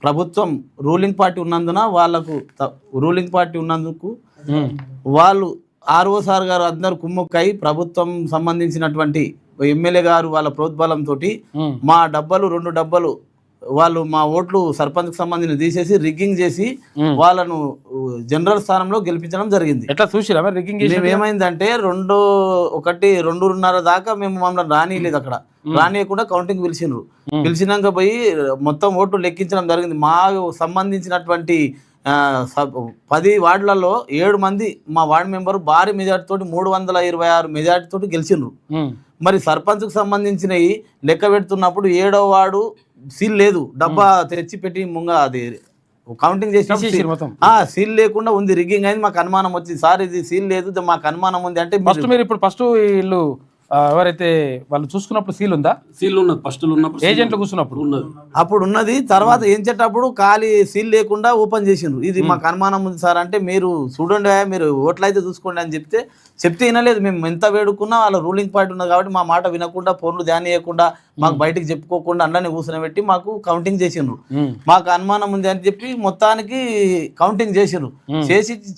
ప్రభుత్వం రూలింగ్ పార్టీ ఉన్నందుకు వాళ్ళు ఆర్ఓ సార్ గారు అందరు కుమ్ముక్కై ప్రభుత్వం సంబంధించినటువంటి ఎమ్మెల్యే గారు వాళ్ళ ప్రోద్బలంతో మా 2 డబ్బాలు వాళ్ళు మా ఓట్లు సర్పంచ్కి సంబంధించి తీసేసి రిగ్గింగ్ చేసి వాళ్ళను జనరల్ స్థానంలో గెలిపించడం జరిగింది. ఎట్లా చూసిరా రిగ్గింగ్? ఏమైందంటే 2:30 దాకా మేము మమ్మల్ని రానియలేదు. అక్కడ రానియకుండా కౌంటింగ్ పిలిచినాక పోయి మొత్తం ఓట్లు లెక్కించడం జరిగింది. మా సంబంధించినటువంటి 10 వార్డులలో 7 మంది మా వార్డు మెంబర్ భారీ మెజార్టీ తోటి 326 మెజార్టీ తోటి గెలిచిండ్రు. మరి సర్పంచ్కు సంబంధించినవి లెక్క పెడుతున్నప్పుడు 7వ వార్డు సీల్ లేదు, డబ్బా తెచ్చి పెట్టి అది కౌంటింగ్ చేసి సీల్ లేకుండా ఉంది, రిగ్గింగ్ అయింది. మాకు అనుమానం వచ్చింది, సార్ ఇది సీల్ లేదు మాకు అనుమానం ఉంది అంటే ఫస్ట్ వీళ్ళు ఎవరైతే వాళ్ళు చూసుకున్నప్పుడు సీల్ ఉందా? సీల్ ఉన్నది ఫస్ట్ ఉన్నప్పుడు, ఏజెంట్లు కూర్చున్నప్పుడు ఉన్నది. అప్పుడు ఉన్నది. తర్వాత ఏం చేసేటప్పుడు ఖాళీ సీల్ లేకుండా ఓపెన్ చేసిండ్రు. ఇది మాకు అనుమానం ఉంది సార్ అంటే మీరు చూడండి, మీరు ఓట్లు అయితే చూసుకోండి అని చెప్తే వినలేదు. మేము ఎంత వేడుకున్నా వాళ్ళ రూలింగ్ పార్టీ ఉన్నది కాబట్టి మా మాట వినకుండా, ఫోన్లు ధ్యానం చేయకుండా, మాకు బయటకు చెప్పుకోకుండా అందరినీ కూర్చొని పెట్టి మాకు కౌంటింగ్ చేసిండ్రు. మాకు అనుమానం ఉంది అని చెప్పి మొత్తానికి కౌంటింగ్ చేసిండ్రు.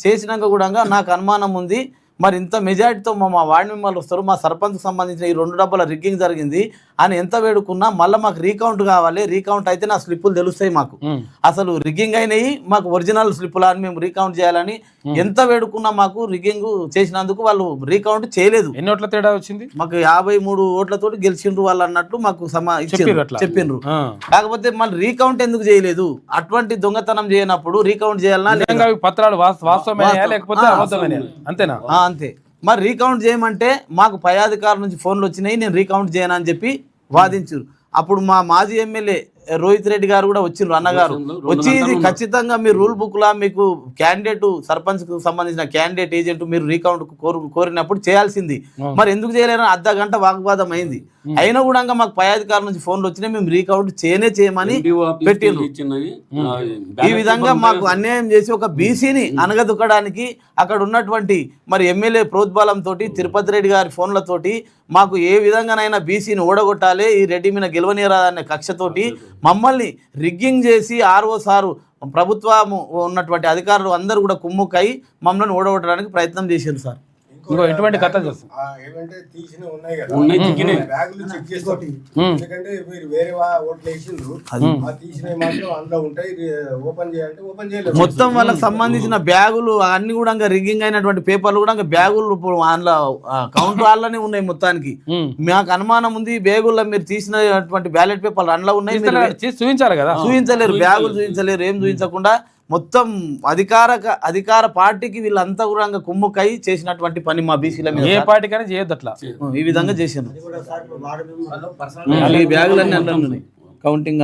చేసినాక కూడా నాకు అనుమానం ఉంది, మరి ఇంత మెజారిటీతో మా వార్డు మెంబర్లు వస్తారు, మా సర్పంచ్కి సంబంధించిన ఈ 2 డబ్బాల రిగ్గింగ్ జరిగింది అని ఎంత వేడుకున్నా మళ్ళీ మాకు రీకౌంట్ కావాలి, రీకౌంట్ అయితే నా స్లిప్పులు తెలుస్తాయి, మాకు అసలు రిగ్గింగ్ అయినాయి, మాకు ఒరిజినల్ స్లిప్పులు అని మేము రీకౌంట్ చేయాలని ఎంత వేడుకున్నా మాకు రిగ్గింగ్ చేసినందుకు వాళ్ళు రీకౌంట్ చేయలేదు. ఎన్ని ఓట్ల తేడా వచ్చింది? మాకు 53 ఓట్లతో గెలిచిండ్రు వాళ్ళు అన్నట్టు మాకు చెప్పిండ్రు. కాకపోతే మళ్ళీ రీకౌంట్ ఎందుకు చేయలేదు? అటువంటి దొంగతనం చేయనప్పుడు రీకౌంట్ చేయాలన్నా పత్రాలు లేకపోతే అంతేనా? అంతే. మరి రీకౌంట్ చేయమంటే మాకు పై అధికారుల నుంచి ఫోన్లు వచ్చినాయి, నేను రీకౌంట్ చేయను అని చెప్పి వాదించారు. అప్పుడు మా మాజీ ఎమ్మెల్యే రోహిత్ రెడ్డి గారు కూడా వచ్చిండ్రు, అన్నగారు వచ్చి ఇది ఖచ్చితంగా మీ రూల్ బుక్ లా మీకు క్యాండిడేట్ సర్పంచ్ కు సంబంధించిన క్యాండిడేట్ ఏజెంట్ మీరు రీకౌంట్ కోరినప్పుడు చేయాల్సింది, మరి ఎందుకు చేయలేరని అర్ధగంట వాగ్వాదం అయింది. అయినా కూడా మాకు పై అధికారుల నుంచి ఫోన్లు వచ్చినాయి, మేము రీకౌంట్ చేయమని పెట్టిండ్రు. ఈ విధంగా మాకు అన్యాయం చేసి ఒక బీసీని అనగదొక్కడానికి అక్కడ ఉన్నటువంటి మరి ఎమ్మెల్యే ప్రోద్బలంతో తిరుపతి రెడ్డి గారి ఫోన్లతోటి మాకు ఏ విధంగానైనా బీసీని ఓడగొట్టాలి, ఈ రెడ్డి మీద గెలవనీరాదనే కక్షతోటి మమ్మల్ని రిగ్గింగ్ చేసి ఆర్ఓ సారు ప్రభుత్వం ఉన్నటువంటి అధికారులు అందరూ కూడా కుమ్ముక్కై మమ్మల్ని ఓడగొట్టడానికి ప్రయత్నం చేశారు సార్. ఇంకో ఎటువంటి కథ చేస్తాం ఏమంటే తీసినవి ఉన్నాయి కదా, బ్యాగులు చెక్ చేస్తాం. ఎందుకంటే మీరు వేరే ఓట్లు వేసిండ్రు, ఆ తీసినవి మాత్రం అందులో ఉంటాయి, ఓపెన్ చేయాలంటే ఓపెన్ చేయలేదు. మొత్తం వాళ్ళకి సంబంధించిన బ్యాగులు అన్ని కూడా రిగ్గింగ్ అయినటువంటి పేపర్లు కూడా బ్యాగులు అందులో కౌంటర్ హాల్లోనే ఉన్నాయి. మొత్తానికి మాకు అనుమానం ఉంది, బ్యాగుల్లో మీరు తీసినటువంటి బ్యాలెట్ పేపర్లు అందులో ఉన్నాయి, చూపించాలి కదా, చూపించలేరు, బ్యాగులు చూపించలేరు, ఏం చూపించకుండా మొత్తం అధికార పార్టీకి వీళ్ళంతా కూడా కుమ్ముకై చేసినటువంటి పని మా బీసీల మీద. ఏ పార్టీకైనా చేయొద్దు అట్లా, ఈ విధంగా చేశాను. ఈ బ్యాగులన్నీ అన్నీ కౌంటింగ్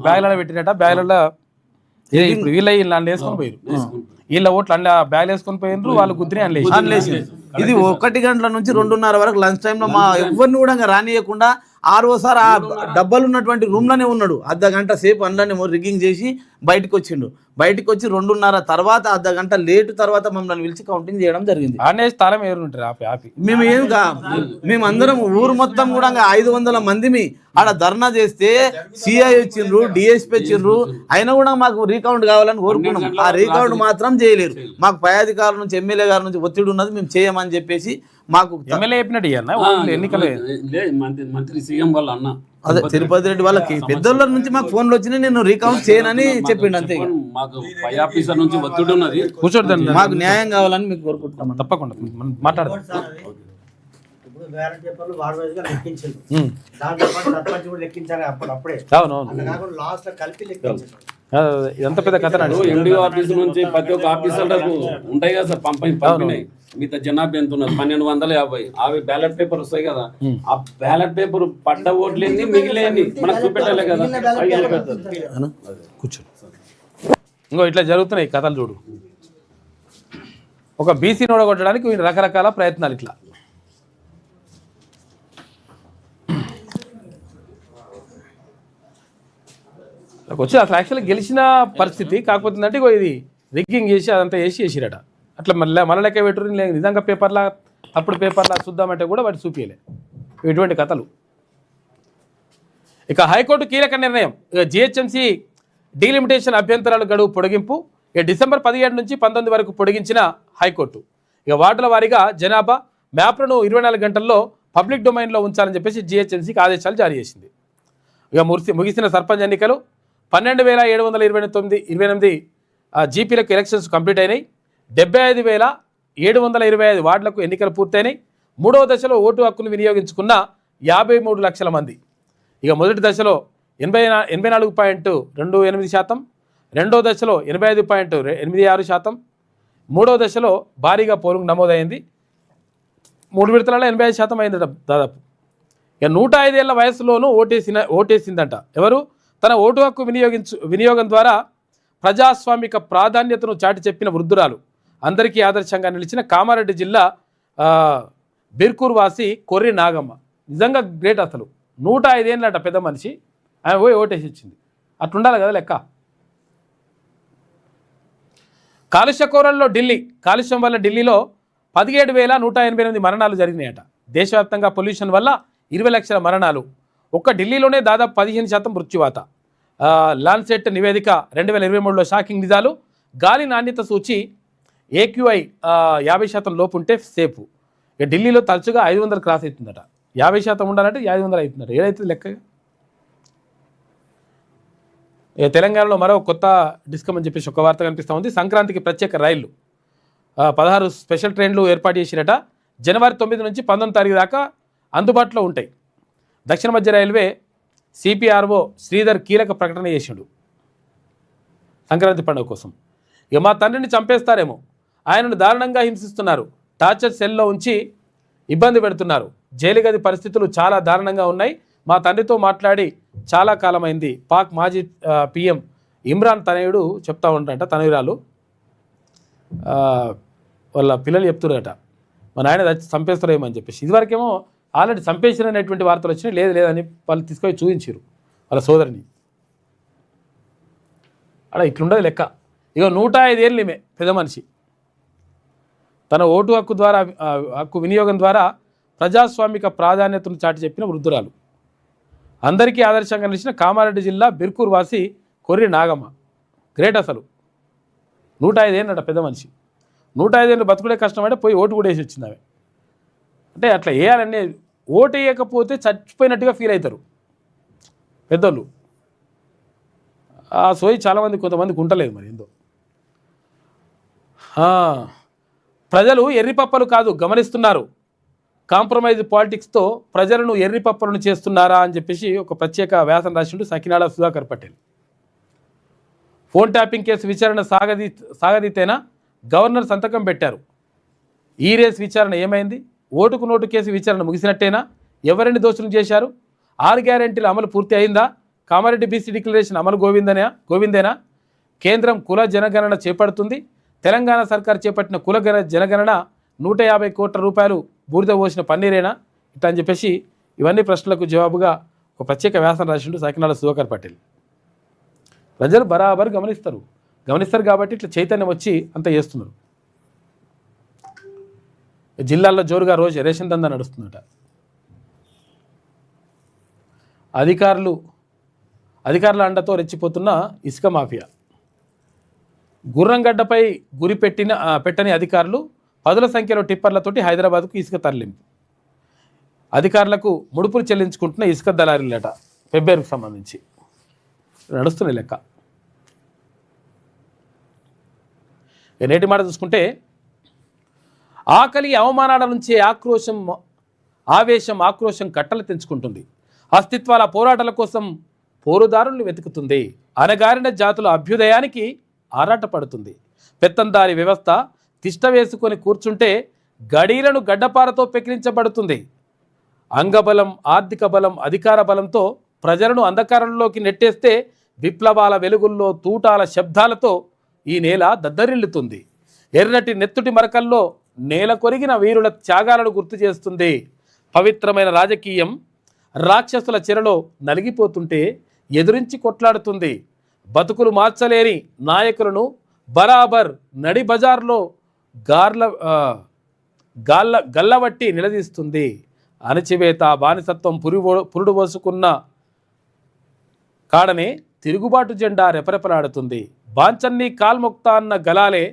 బ్యాగులలో పెట్టినట్ట, బ్యాగులలో వీళ్ళ వీళ్ళు వేసుకొని పోయారు, వీళ్ళ ఓట్లు అలా బ్యాగ్ వేసుకొని పోయినారు, వాళ్ళు గుద్దిని అనలేసి. ఇది 1 గంటల నుంచి 2:30 వరకు లంచ్ టైంలో మా ఎవరిని కూడా రానియకుండా ఆరోసారి ఆ డబ్బాలు ఉన్నటువంటి రూమ్లోనే ఉన్నాడు. అర్ధగంట సేపు అందులోనే రిగ్గింగ్ చేసి బయటకు వచ్చిండు. బయటకు వచ్చి 2:30 తర్వాత అర్ధగంట లేటు తర్వాత మమ్మల్ని పిలిచి కౌంటింగ్ చేయడం జరిగింది. స్థలం ఎవరు మేము అందరం ఊరు మొత్తం కూడా 500 మందిమి ఆడ ధర్నా చేస్తే సిఐ వచ్చిండ్రు, డిఎస్పీ వచ్చిండ్రు, అయినా కూడా మాకు రీకౌంట్ కావాలని కోరుకున్నాం. ఆ రీకౌంట్ మాత్రం చేయలేరు. మాకు పై అధికారుల నుంచి ఎమ్మెల్యే గారి నుంచి ఒత్తిడి ఉన్నది, మేము చేయమని చెప్పేసి మాకు ఎమ్మెల్యే చెప్పినట్టు ఎన్నికలు మంత్రి సీఎం వాళ్ళ అన్న అదే తిరుపతి రెడ్డి వాళ్ళకి పెద్దోళ్ళ నుంచి మాకు ఫోన్లు వచ్చినాయి, నేను రీకౌంట్ చేయనని చెప్పిండు అంతే. మాకు పై ఆఫీసర్ నుంచి ఒత్తిడి ఉన్నది, కూర్చోండి, మాకు న్యాయం కావాలని మీకు కోరుకుంటున్నాం. తప్పకుండా మాట్లాడదాం. ఇప్పుడు బ్యాలెట్ పేపర్లు వార్డువైజ్ గా లెక్కించారు, దాంతో పాటు సర్పంచ్ కూడా లెక్కించాలి అప్పుడప్పుడే, కాకుండా లాస్ట్ లో కలిపి లెక్కించారు. ఎంత పెద్ద కథ. ఎండిఓ ఆఫీస్ నుంచి ప్రతి ఒక్క ఆఫీసర్లకు ఉంటాయి కదా సార్, పంపినాయి. మిగతా జనాభా ఎంత ఉన్నది 1250. అవి బ్యాలెట్ పేపర్ వస్తాయి కదా, ఆ బ్యాలెట్ పేపర్ పడ్డ ఓట్లేని మిగిలేని మనకు చూపెట్టాలి కదా. కూర్చో, ఇంకో ఇట్లా జరుగుతున్నాయి కథలు చూడు. ఒక బీసీ నోడగొట్టడానికి రకరకాల ప్రయత్నాలు. ఇట్లా వచ్చి అసలు యాక్చువల్గా గెలిచిన పరిస్థితి, కాకపోతే అంటే ఇది రిగ్గింగ్ చేసి అదంతా చేసిరట. అట్లా మళ్ళీ లెక్క పెట్టుకుని నిజంగా పేపర్లా అప్పుడు పేపర్లా చూద్దామంటే కూడా వాటి చూపించలే. ఇటువంటి కథలు. ఇక హైకోర్టు కీలక నిర్ణయం. ఇక జిహెచ్ఎంసీ డీలిమిటేషన్ అభ్యంతరాల గడువు పొడిగింపు డిసెంబర్ 17 నుంచి 19 వరకు పొడిగించిన హైకోర్టు. ఇక వార్డుల వారీగా జనాభా మ్యాప్లను 24 గంటల్లో పబ్లిక్ డొమైన్లో ఉంచాలని చెప్పేసి జిహెచ్ఎంసీకి ఆదేశాలు జారీ చేసింది. ఇక ముగిసిన సర్పంచ్ ఎన్నికలు 12,728 జీపీలకు ఎలక్షన్స్ కంప్లీట్ అయినాయి. 75,725 వార్డులకు ఎన్నికలు పూర్తయినాయి. 3వ దశలో ఓటు హక్కును వినియోగించుకున్న 53 లక్షల మంది. ఇక మొదటి దశలో 84.28%, రెండో దశలో 85.86%, మూడో దశలో భారీగా పోలింగ్ నమోదైంది. 3 విడతలలో 85% అయిందట దాదాపు. ఇక 105 ఏళ్ల వయసులోనూ ఓటేసిందంట. ఎవరు? తన ఓటు హక్కు వినియోగం ద్వారా ప్రజాస్వామిక ప్రాధాన్యతను చాటి చెప్పిన వృద్ధురాలు, అందరికీ ఆదర్శంగా నిలిచిన కామారెడ్డి జిల్లా బిర్కూర్ వాసి కొర్రి నాగమ్మ. నిజంగా గ్రేట్. అసలు 105 ఏళ్ళట పెద్ద మనిషి, ఆమె పోయి ఓటేసి ఇచ్చింది. అట్లుండాలి కదా లెక్క. కాలుష్య కోరల్లో కాలుష్యం వల్ల ఢిల్లీలో 17,188 మరణాలు జరిగినాయట. దేశవ్యాప్తంగా పొల్యూషన్ వల్ల 20 లక్షల మరణాలు. ఒక్క ఢిల్లీలోనే దాదాపు 15% మృత్యువాత. లాన్సెట్ నివేదిక 2023లో షాకింగ్ నిజాలు. గాలి నాణ్యత సూచి AQI 50% లోపు ఉంటే సేఫ్. ఇక ఢిల్లీలో తరచుగా 500 క్రాస్ అవుతుందట. 50% ఉండాలంటే 500 అవుతుందట. ఏదైతుంది లెక్క. ఇక తెలంగాణలో మరో కొత్త డిస్కమ్ అని చెప్పేసి ఒక వార్త కనిపిస్తూ ఉంది. సంక్రాంతికి ప్రత్యేక రైళ్లు 16 స్పెషల్ ట్రైన్లు ఏర్పాటు చేసిరట. జనవరి 9 నుంచి 19 తారీఖు దాకా అందుబాటులో ఉంటాయి. దక్షిణ మధ్య రైల్వే CPRO శ్రీధర్ కీలక ప్రకటన చేశాడు సంక్రాంతి పండుగ కోసం. ఇక మా తండ్రిని చంపేస్తారేమో, ఆయనను దారుణంగా హింసిస్తున్నారు, టార్చర్ సెల్లో ఉంచి ఇబ్బంది పెడుతున్నారు, జైలు గది పరిస్థితులు చాలా దారుణంగా ఉన్నాయి, మా తండ్రితో మాట్లాడి చాలా కాలమైంది. పాక్ మాజీ PM ఇమ్రాన్ తనయుడు చెప్తా ఉంటారట. తనయురాలు వాళ్ళ పిల్లలు చెప్తున్నారట మా నాయన చంపేస్తారేమని చెప్పేసి. ఇదివరకేమో ఆల్రెడీ చంపేసిన అనేటువంటి వార్తలు వచ్చినాయి. లేదని వాళ్ళు తీసుకొని చూపించారు వాళ్ళ సోదరిని. అలా ఇట్లుండదు లెక్క. ఇక 105 ఏళ్ళు ఈమె పెద్ద మనిషి. తన ఓటు హక్కు వినియోగం ద్వారా ప్రజాస్వామిక ప్రాధాన్యతను చాటి చెప్పిన వృద్ధురాలు, అందరికీ ఆదర్శంగా నిలిచిన కామారెడ్డి జిల్లా బిర్కూర్ వాసి కొర్రి నాగమ్మ. గ్రేట్ అసలు. 105 ఏళ్ళట పెద్ద మనిషి. 105 ఏళ్ళు బతుకుడే కష్టమంటే పోయి ఓటు కూడా వేసి వచ్చింది ఆమె. అంటే అట్లా వేయాలని, ఓటు వేయకపోతే చచ్చిపోయినట్టుగా ఫీల్ అవుతారు పెద్దోళ్ళు. ఆ సోయి చాలామంది కొంతమందికి ఉండలేదు మరి ఏందో. ప్రజలు ఎర్రిపప్పలు కాదు గమనిస్తున్నారు. కాంప్రమైజ్ పాలిటిక్స్తో ప్రజలను ఎర్రిపప్పలను చేస్తున్నారా అని చెప్పేసి ఒక ప్రత్యేక వ్యాసం రాసిండు Sakinada Sudhakar Patel. Phone tapping case విచారణ సాగదీతేనా గవర్నర్ సంతకం పెట్టారు. ఈ రేస్ విచారణ ఏమైంది? ఓటుకు నోటు కేసు విచారణ ముగిసినట్టేనా? ఎవరిని దోషులు చేశారు? 6 గ్యారెంటీల అమలు పూర్తి అయిందా? కామారెడ్డి బీసీ డిక్లరేషన్ అమలు గోవిందేనా? కేంద్రం కుల జనగణన చేపడుతుంది. తెలంగాణ సర్కార్ చేపట్టిన కుల జనగణన 150 కోట్ల రూపాయలు బూడిద పోసిన పన్నీరేనా? ఇట్లా అని చెప్పేసి ఇవన్నీ ప్రశ్నలకు జవాబుగా ఒక ప్రత్యేక వ్యాసం రాసిండు సకినాడ సుధాకర్ పటేల్. ప్రజలు బరాబర్ గమనిస్తారు కాబట్టి ఇట్లా చైతన్యం వచ్చి అంత చేస్తున్నారు. జిల్లాల్లో జోరుగా రోజు రేషన్ దందా నడుస్తుందట. అధికారుల అండతో రెచ్చిపోతున్న ఇసుక మాఫియా. గుర్రంగడ్డపై గురి పెట్టని అధికారులు 10ల సంఖ్యలో టిప్పర్లతోటి హైదరాబాద్కు ఇసుక తరలింపు. అధికారులకు ముడుపులు చెల్లించుకుంటున్న ఇసుక దళారీలట. ఫెబ్రవరికి సంబంధించి నడుస్తున్న లెక్క. నేటి మాట చూసుకుంటే, ఆకలి అవమానాల నుంచే ఆక్రోశం కట్టలు తెంచుకుంటుంది. అస్తిత్వాల పోరాటాల కోసం పోరుదారుల్ని వెతుకుతుంది. అనగారిన జాతుల అభ్యుదయానికి ఆరాటపడుతుంది. పెత్తందారి వ్యవస్థ తిష్ట వేసుకొని కూర్చుంటే గడీలను గడ్డపారతో పెకిలించబడుతుంది. అంగబలం, ఆర్థిక బలం, అధికార బలంతో ప్రజలను అంధకారంలోకి నెట్టేస్తే విప్లవాల వెలుగుల్లో తూటాల శబ్దాలతో ఈ నేల దద్దరిల్లుతుంది. ఎర్రటి నెత్తుటి మరకల్లో నేల కొరిగిన వీరుల త్యాగాలను గుర్తు చేస్తుంది. పవిత్రమైన రాజకీయం రాక్షసుల చెరలో నలిగిపోతుంటే ఎదురించి కొట్లాడుతుంది. బతుకులు మార్చలేని నాయకులను బరాబర్ నడి బజార్లో గల్లవట్టి నిలదీస్తుంది. అణచివేత, బానిసత్వం పురుడు పోసుకున్న కాడనే తిరుగుబాటు జెండా రెపరెపలాడుతుంది. బాంచన్ని కాల్మొక్తా అన్న గలాలే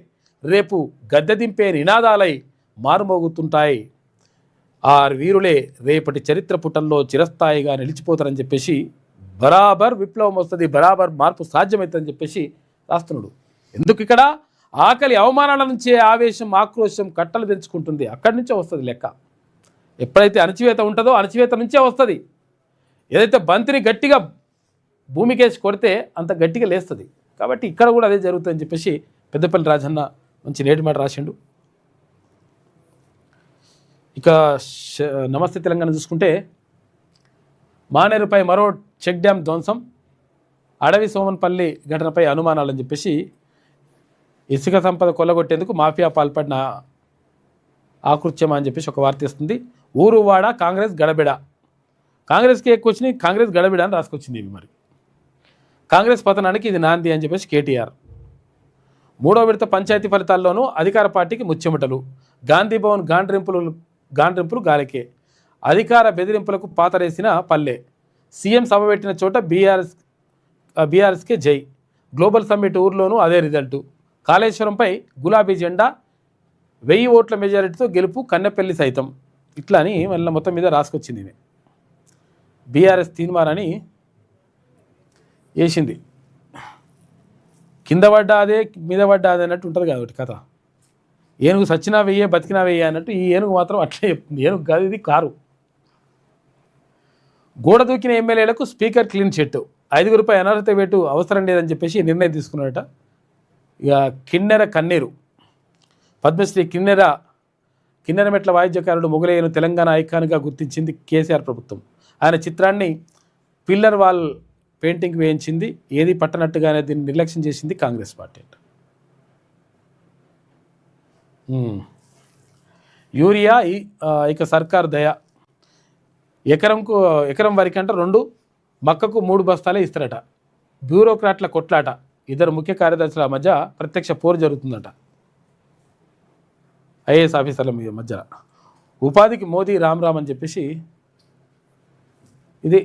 రేపు గద్దె దింపే నినాదాలై మారుమోగుతుంటాయి. ఆ వీరులే రేపటి చరిత్ర పుటల్లో చిరస్థాయిగా నిలిచిపోతారని చెప్పేసి, బరాబర్ విప్లవం వస్తుంది, బరాబర్ మార్పు సాధ్యమవుతుందని చెప్పేసి రాస్తున్నాడు. ఎందుకు ఇక్కడ ఆకలి అవమానాల నుంచే ఆక్రోశం కట్టలు తెంచుకుంటుంది. అక్కడి నుంచే వస్తుంది లెక్క. ఎప్పుడైతే అణచివేత ఉంటుందో అణచివేత నుంచే వస్తుంది. ఏదైతే బంతిని గట్టిగా భూమికేసి కొడితే అంత గట్టిగా లేస్తుంది. కాబట్టి ఇక్కడ కూడా అదే జరుగుతుందని చెప్పేసి పెద్దపల్లి రాజన్న మంచి నేటి మాట రాసిండు. ఇక నమస్తే తెలంగాణ చూసుకుంటే, మానేరుపై మరో చెక్ డ్యామ్ ధ్వంసం, అడవి సోమన్పల్లి ఘటనపై అనుమానాలని చెప్పేసి ఇసుక సంపద కొల్లగొట్టేందుకు మాఫియా పాల్పడిన ఆకృత్యమా అని చెప్పేసి ఒక వార్త ఇస్తుంది. ఊరువాడ కాంగ్రెస్ గడబిడ. కాంగ్రెస్కి ఎక్కువ వచ్చినాయి, కాంగ్రెస్ గడబిడ అని రాసుకొచ్చింది. ఇవి మరి కాంగ్రెస్ పతనానికి ఇది నాంది అని చెప్పేసి కేటీఆర్. 3వ విడత పంచాయతీ ఫలితాల్లోనూ అధికార పార్టీకి ముచ్చెమటలు. గాంధీ భవన్ గాండ్రింపులు గాలికే. అధికార బెదిరింపులకు పాతరేసిన పల్లె. సీఎం సభ పెట్టిన చోట బీఆర్ఎస్కే జై. గ్లోబల్ సమ్మిట్ ఊర్లోనూ అదే రిజల్టు. కాళేశ్వరంపై గులాబీ జెండా, 1000 ఓట్ల మెజారిటీతో గెలుపు కన్నెపల్లి సైతం. ఇట్లా అని మళ్ళీ మొత్తం మీద రాసుకొచ్చింది. ఇవి బీఆర్ఎస్ తీర్మానాన్ని వేసింది. కింద పడ్డా అదే, మీద పడ్డా అదే అన్నట్టు ఉంటుంది కాబట్టి కథ. ఏనుగు సచ్చినా వెయ్యే, బతికినా వెయ్యే అన్నట్టు ఈ ఏనుగు మాత్రం అట్లే చెప్తుంది. ఏనుగు కాదు, ఇది కారు. గోడ దూకిన ఎమ్మెల్యేలకు స్పీకర్ క్లీన్ చిట్. 5గురిపై అనర్హత వేటు అవసరం లేదని చెప్పేసి నిర్ణయం తీసుకున్నారట. ఇక కిన్నెర కన్నీరు. పద్మశ్రీ కిన్నెరమెట్ల వాయిద్యకారుడు మొగలయ్యను తెలంగాణ ఐకాన్గా గుర్తించింది కేసీఆర్ ప్రభుత్వం. ఆయన చిత్రాన్ని పిల్లర్ వాల్ పెయింటింగ్ వేయించింది. ఏది పట్టనట్టుగానే దీన్ని నిర్లక్ష్యం చేసింది కాంగ్రెస్ పార్టీ. యూరియా ఇక సర్కార్ దయ. ఎకరం వరకంట 2, మక్కకు 3 బస్తాలే ఇస్తారట. బ్యూరోక్రాట్ల కొట్లాట. 2 ముఖ్య కార్యదర్శుల మధ్య ప్రత్యక్ష పోరు జరుగుతుందట. ఐఏఎస్ ఆఫీసర్ల మధ్య. ఉపాధికి మోదీ రామ్ అని చెప్పేసి ఇది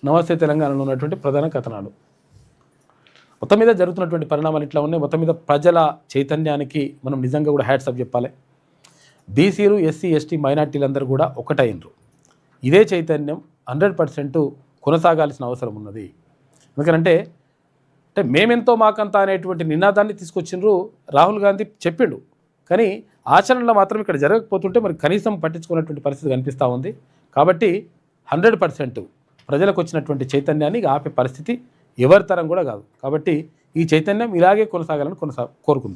నమస్తే తెలంగాణలో ఉన్నటువంటి ప్రధాన కథనాలు. మొత్తం మీద జరుగుతున్నటువంటి పరిణామాలు ఇట్లా ఉన్నాయి. మొత్తం మీద ప్రజల చైతన్యానికి మనం నిజంగా కూడా హ్యాట్సప్ చెప్పాలి. బీసీలు, ఎస్సీ, ఎస్టీ, మైనార్టీలందరూ కూడా ఒకటైనరు. ఇదే చైతన్యం 100% కొనసాగాల్సిన అవసరం ఉన్నది. ఎందుకంటే మేమెంతో మాకంతా అనేటువంటి నినాదాన్ని తీసుకొచ్చిండ్రు రాహుల్ గాంధీ చెప్పిండు. కానీ ఆచరణలో మాత్రం ఇక్కడ జరగకపోతుంటే మరి కనీసం పట్టించుకున్నటువంటి పరిస్థితి కనిపిస్తూ ఉంది. కాబట్టి 100% ప్రజలకు వచ్చినటువంటి చైతన్యాన్ని ఆపే పరిస్థితి ఎవరి తరం కూడా కాదు. కాబట్టి ఈ చైతన్యం ఇలాగే కొనసాగాలని కోరుకుందాం.